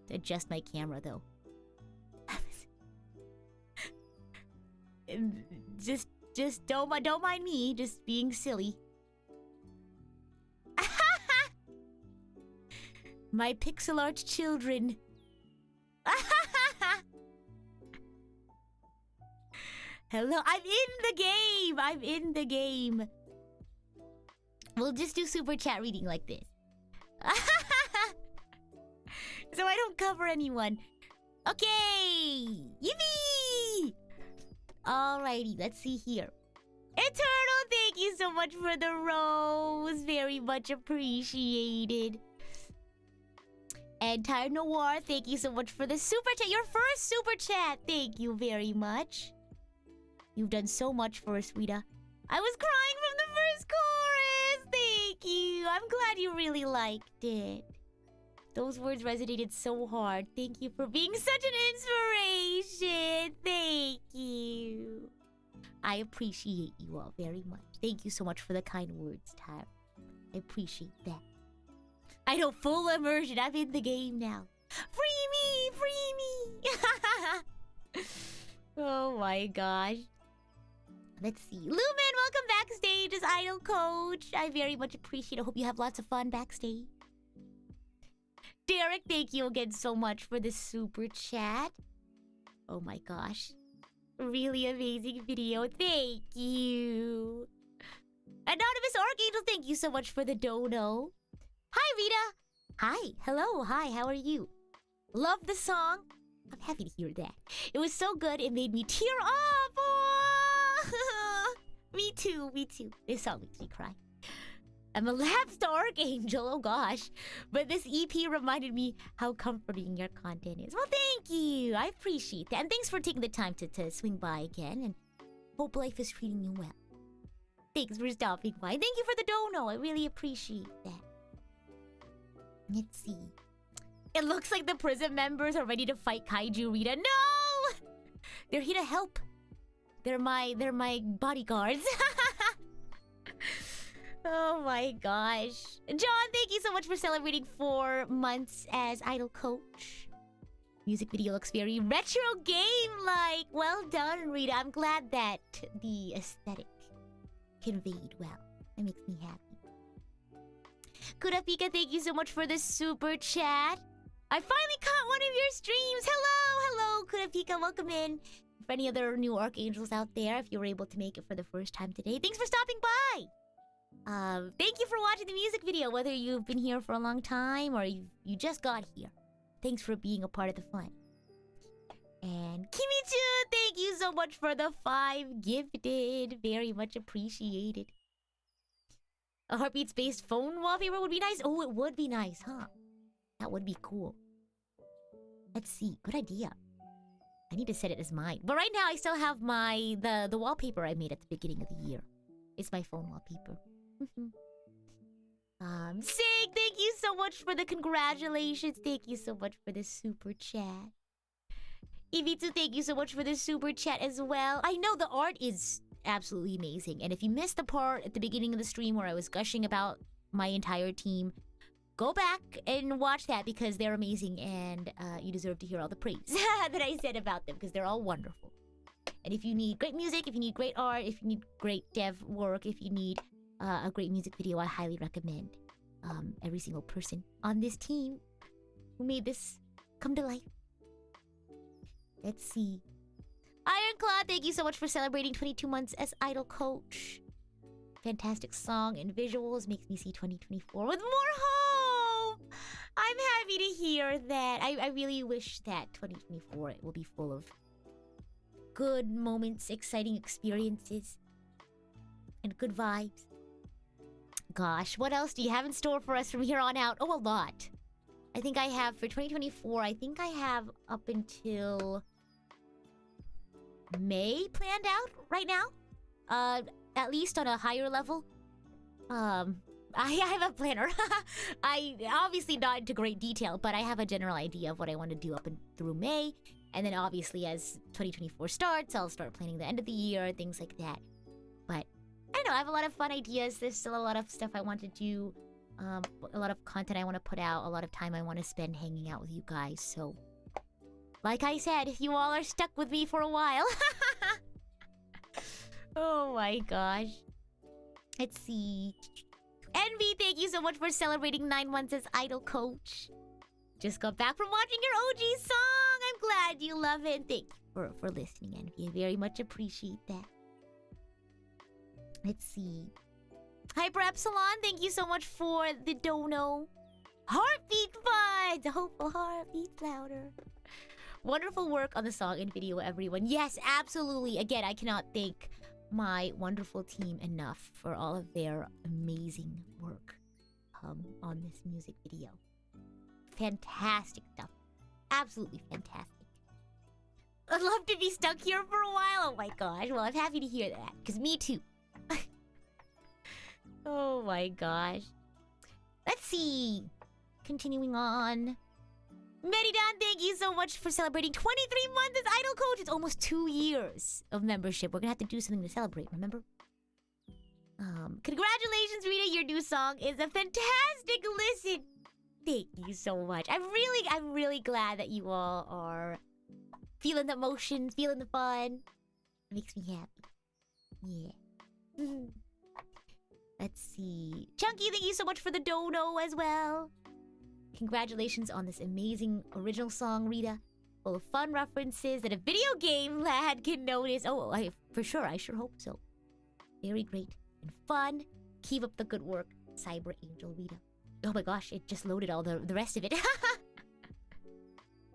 To adjust my camera, though. Just don't mind me. Just being silly. My pixel art children. Hello, I'm in the game. We'll just do super chat reading like this. So I don't cover anyone. Okay! Yippee! Alrighty, let's see here. Eternal, thank you so much for the rose. Very much appreciated. And Tired Noir, thank you so much for the super chat. Your first super chat. Thank you very much. You've done so much for us, Rita. I was crying from the first chorus. Thank you. I'm glad you really liked it. Those words resonated so hard. Thank you for being such an inspiration. Thank you. I appreciate you all very much. Thank you so much for the kind words, Tyre. I appreciate that. I know, full immersion. I'm in the game now. Free me! Oh my gosh. Let's see. Lumen, welcome backstage as Idol Coach. I very much appreciate it. I hope you have lots of fun backstage. Derek, thank you again so much for the super chat. Oh my gosh. Really amazing video. Thank you. Anonymous Archangel, thank you so much for the dono. Hi, Rita. Hi. Hello. Hi. How are you? Love the song. I'm happy to hear that. It was so good, it made me tear up. Oh! Me too. This song makes me cry. I'm a lapsed Archangel. Oh, gosh. But this EP reminded me how comforting your content is. Well, thank you. I appreciate that. And thanks for taking the time to swing by again. And hope life is treating you well. Thanks for stopping by. Thank you for the dono. I really appreciate that. Let's see. It looks like the PRISM members are ready to fight Kaiju Rita. No! They're here to help. They're my bodyguards. Oh my gosh. John, thank you so much for celebrating 4 months as Idol Coach. Music video looks very retro game-like. Well done, Rita. I'm glad that the aesthetic conveyed well. That makes me happy. Kurapika, thank you so much for the super chat. I finally caught one of your streams. Hello, Kurapika, welcome in. For any other new Archangels out there, if you were able to make it for the first time today, thanks for stopping by. Thank you for watching the music video, whether you've been here for a long time or you just got here. Thanks for being a part of the fun. And Kimichu, thank you so much for the 5 gifted. Very much appreciated. A Heartbeats-based phone wallpaper would be nice. Oh, it would be nice, huh? That would be cool. Let's see. Good idea. I need to set it as mine. But right now, I still have the wallpaper I made at the beginning of the year. It's my phone wallpaper. Sig, thank you so much for the congratulations. Thank you so much for the super chat. Ibitsu, thank you so much for the super chat as well. I know the art is absolutely amazing. And if you missed the part at the beginning of the stream where I was gushing about my entire team, go back and watch that because they're amazing and you deserve to hear all the praise that I said about them because they're all wonderful. And if you need great music, if you need great art, if you need great dev work, if you need a great music video, I highly recommend every single person on this team who made this come to life. Let's see. Ironclaw, thank you so much for celebrating 22 months as Idol Coach. Fantastic song and visuals makes me see 2024 with more hope. I'm happy to hear that. I really wish that 2024 will be full of good moments, exciting experiences, and good vibes. Gosh, what else do you have in store for us from here on out? Oh, a lot. I think I have, for 2024, I think I have up until May planned out right now. At least on a higher level. I have a planner. I obviously not into great detail, but I have a general idea of what I want to do up and through May. And then obviously as 2024 starts, I'll start planning the end of the year, things like that. But I know I have a lot of fun ideas. There's still a lot of stuff I want to do. A lot of content I want to put out. A lot of time I want to spend hanging out with you guys. So, like I said, you all are stuck with me for a while. Oh my gosh. Let's see. Envy, thank you so much for celebrating 9 months as Idol Coach. Just got back from watching your OG song. I'm glad you love it. Thank you for listening, Envy. I very much appreciate that. Let's see. Hyper Epsilon, thank you so much for the dono. Heartbeat buds! A hopeful heart beats louder. Wonderful work on the song and video, everyone. Yes, absolutely. Again, I cannot thank my wonderful team enough for all of their amazing work on this music video. Fantastic stuff. Absolutely fantastic. I'd love to be stuck here for a while. Oh my gosh. Well, I'm happy to hear that. Because me too. Oh my gosh. Let's see. Continuing on. Meridan, thank you so much for celebrating 23 months as Idol Coach. It's almost 2 years of membership. We're gonna have to do something to celebrate, remember? Congratulations, Rita. Your new song is a fantastic listen. Thank you so much. I'm really glad that you all are feeling the emotions, feeling the fun. It makes me happy. Yeah. Let's see. Chunky, thank you so much for the dono as well. Congratulations on this amazing original song, Rita. Full of fun references that a video game lad can notice. Oh, for sure. I sure hope so. Very great and fun. Keep up the good work, Cyber Angel Rita. Oh my gosh, it just loaded all the rest of it.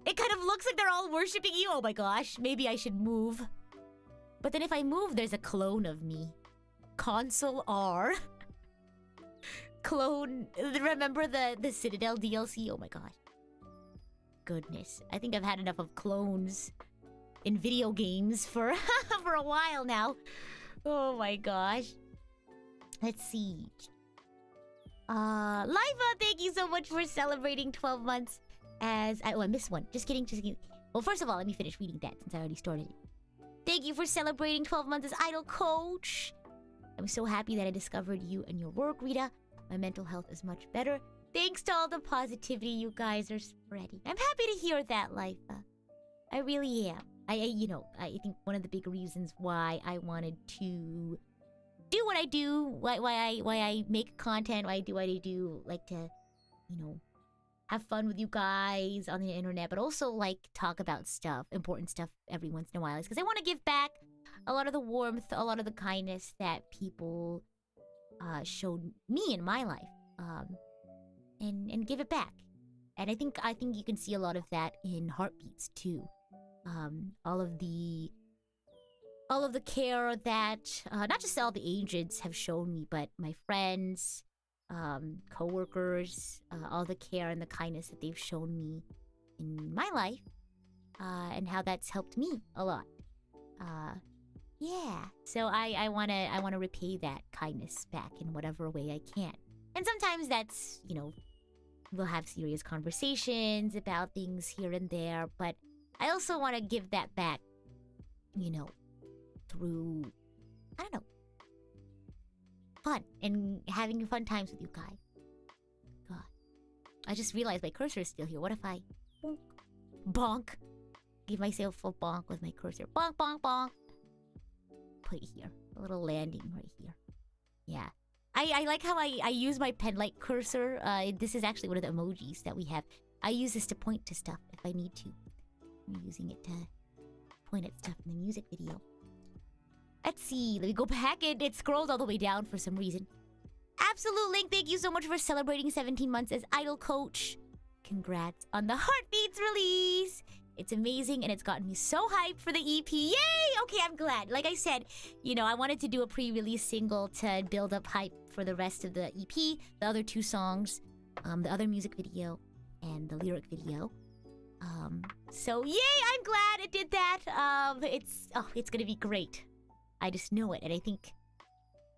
It kind of looks like they're all worshipping you. Oh my gosh, maybe I should move. But then if I move, there's a clone of me. Console R. Clone. Remember the Citadel DLC? Oh my god. Goodness. I think I've had enough of clones in video games for for a while now. Oh my gosh. Let's see. Liva, thank you so much for celebrating 12 months as... I missed one. Just kidding. Well, first of all, let me finish reading that since I already started it. Thank you for celebrating 12 months as Idol Coach. I'm so happy that I discovered you and your work, Rita. My mental health is much better. Thanks to all the positivity you guys are spreading. I'm happy to hear that, Lifa. I really am. I think one of the big reasons why I wanted to do what I do, why I make content, why I do what I do, like to, have fun with you guys on the internet, but also like talk about stuff, important stuff every once in a while. Because I want to give back a lot of the warmth, a lot of the kindness that people showed me in my life, and give it back. And I think you can see a lot of that in Heartbeats too. All of the care that not just all the agents have shown me, but my friends, co-workers, all the care and the kindness that they've shown me in my life, and how that's helped me a lot. Yeah, so I wanna repay that kindness back in whatever way I can. And sometimes that's, we'll have serious conversations about things here and there, but I also want to give that back, through, I don't know, fun and having fun times with you guys. God, I just realized my cursor is still here. What if I bonk? Give myself a bonk with my cursor. Bonk, bonk, bonk. Put it here. A little landing right here. Yeah. I like how I use my pen-like cursor. This is actually one of the emojis that we have. I use this to point to stuff if I need to. I'm using it to point at stuff in the music video. Let's see. Let me go back. It scrolled all the way down for some reason. Absolute Link, thank you so much for celebrating 17 months as Idol Coach. Congrats on the Heartbeats release. It's amazing, and it's gotten me so hyped for the EP. Yay! Okay, I'm glad. Like I said, I wanted to do a pre-release single to build up hype for the rest of the EP, the other 2 songs, the other music video, and the lyric video. So yay! I'm glad it did that. It's gonna be great. I just know it, and I think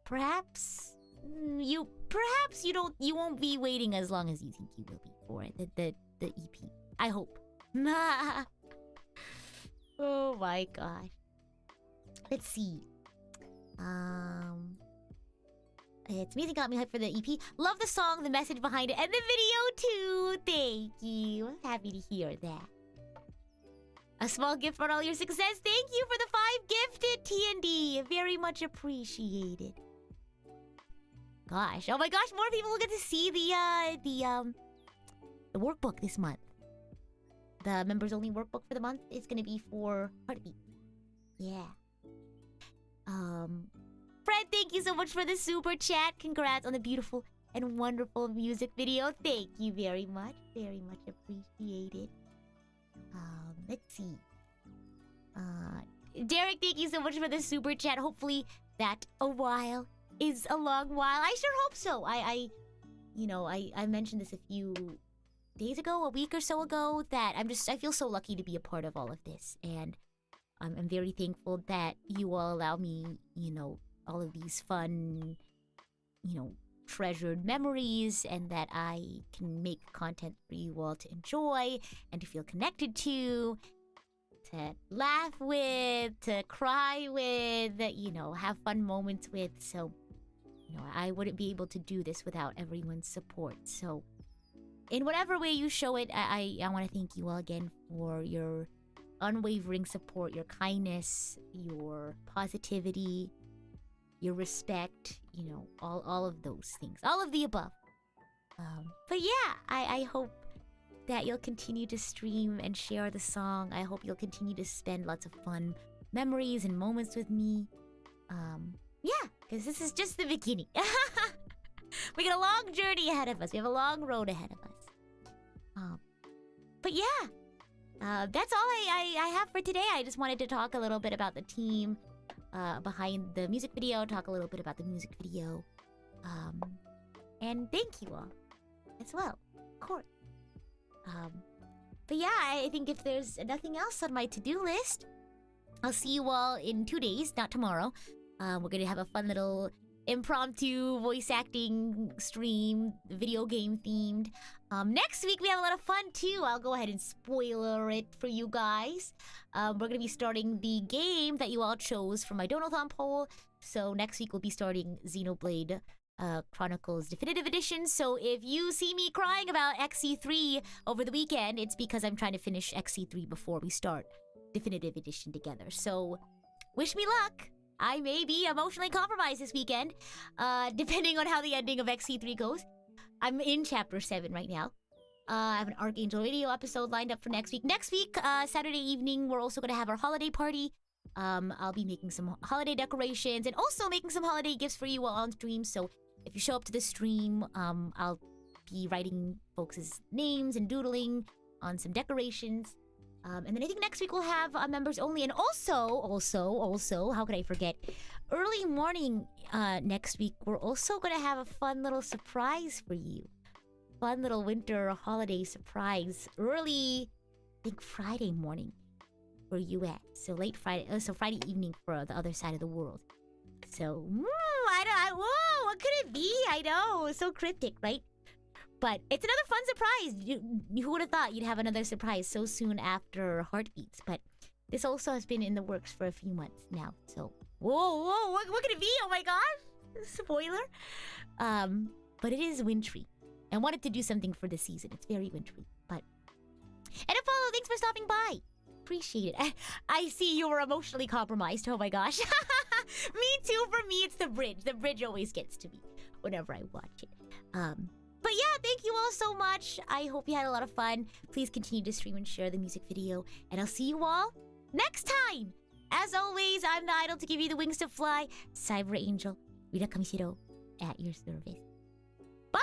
perhaps you won't be waiting as long as you think you will be for it. The EP. I hope. Oh my gosh. Let's see. It's amazing, got me hyped for the EP. Love the song, the message behind it, and the video too. Thank you. Happy to hear that. A small gift for all your success. Thank you for the 5 gifted, T&D. Very much appreciated. Gosh, oh my gosh, more people will get to see the workbook this month. The members only workbook for the month is gonna be for Heartbeat. Yeah. Fred, thank you so much for the super chat. Congrats on the beautiful and wonderful music video. Thank you very much. Very much appreciated. Let's see. Derek, thank you so much for the super chat. Hopefully that a while is a long while. I sure hope so. I mentioned this a few days ago, a week or so ago, that I feel so lucky to be a part of all of this, and I'm very thankful that you all allow me, all of these fun, treasured memories, and that I can make content for you all to enjoy and to feel connected to laugh with, to cry with, have fun moments with. So, I wouldn't be able to do this without everyone's support. So, in whatever way you show it, I want to thank you all again for your unwavering support, your kindness, your positivity, your respect, all of those things. All of the above. But yeah, I hope that you'll continue to stream and share the song. I hope you'll continue to spend lots of fun memories and moments with me. Yeah, because this is just the beginning. We got a long journey ahead of us. We have a long road ahead of us. But yeah, that's all I have for today. I just wanted to talk a little bit about the team behind the music video, talk a little bit about the music video. And thank you all as well, of course. But yeah, I think if there's nothing else on my to-do list, I'll see you all in 2 days, not tomorrow. We're gonna have a fun little impromptu voice acting stream, video game themed. Next week we have a lot of fun too. I'll go ahead and spoiler it for you guys. We're gonna be starting the game that you all chose for my Donathon poll. So next week we'll be starting Xenoblade Chronicles Definitive Edition. So if you see me crying about XC3 over the weekend, it's because I'm trying to finish XC3 before we start Definitive Edition together. So wish me luck. I may be emotionally compromised this weekend, depending on how the ending of XC3 goes. I'm in Chapter 7 right now. I have an Archangel Radio episode lined up for next week. Next week, Saturday evening, we're also gonna have our holiday party. I'll be making some holiday decorations and also making some holiday gifts for you all on stream. So if you show up to the stream, I'll be writing folks' names and doodling on some decorations. And then I think next week we'll have members only. And also, how could I forget? Early morning next week, we're also going to have a fun little surprise for you. Fun little winter holiday surprise. Early, I think Friday morning for US. So late Friday, so Friday evening for the other side of the world. So, whoa, what could it be? I know, so cryptic, right? But it's another fun surprise. Who would have thought you'd have another surprise so soon after Heartbeats? But this also has been in the works for a few months now. So, whoa, what could it be? Oh my gosh, spoiler. But it is wintry. I wanted to do something for the season. It's very wintry. But and a follow. Thanks for stopping by. Appreciate it. I see you were emotionally compromised. Oh my gosh. Me too. For me, it's the bridge. The bridge always gets to me whenever I watch it. But yeah, thank you all so much. I hope you had a lot of fun. Please continue to stream and share the music video. And I'll see you all next time. As always, I'm the idol to give you the wings to fly. Cyber Angel, Rita Kamishiro, at your service. Bye!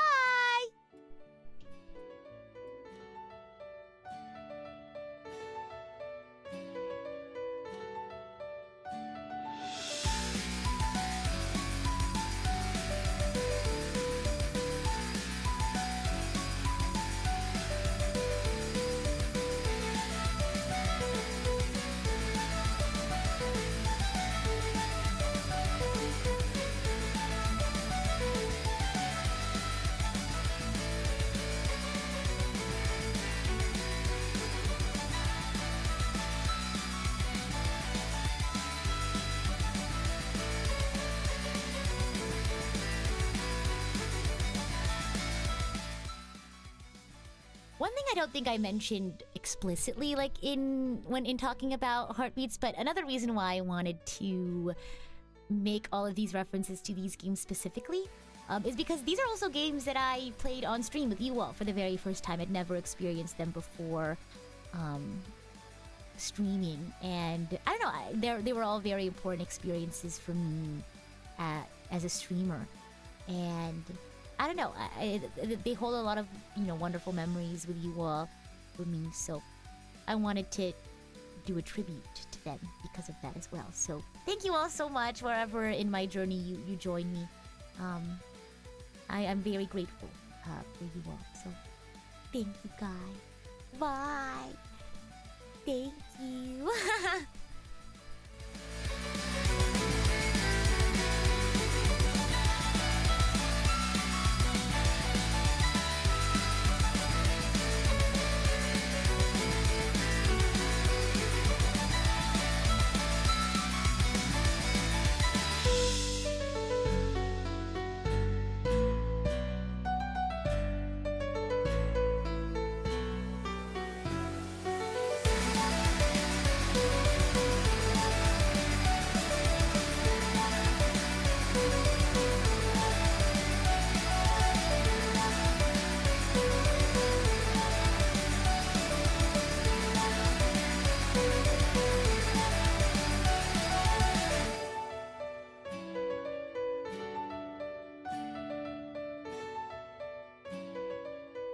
One thing I don't think I mentioned explicitly, like when talking about Heartbeats, but another reason why I wanted to make all of these references to these games specifically is because these are also games that I played on stream with you all for the very first time. I'd never experienced them before streaming, and I don't know, they were all very important experiences for me as a streamer, and I don't know, they hold a lot of, wonderful memories with you all, with me, so I wanted to do a tribute to them because of that as well. So thank you all so much, wherever in my journey you join me. I'm very grateful for you all, so thank you guys. Bye. Thank you.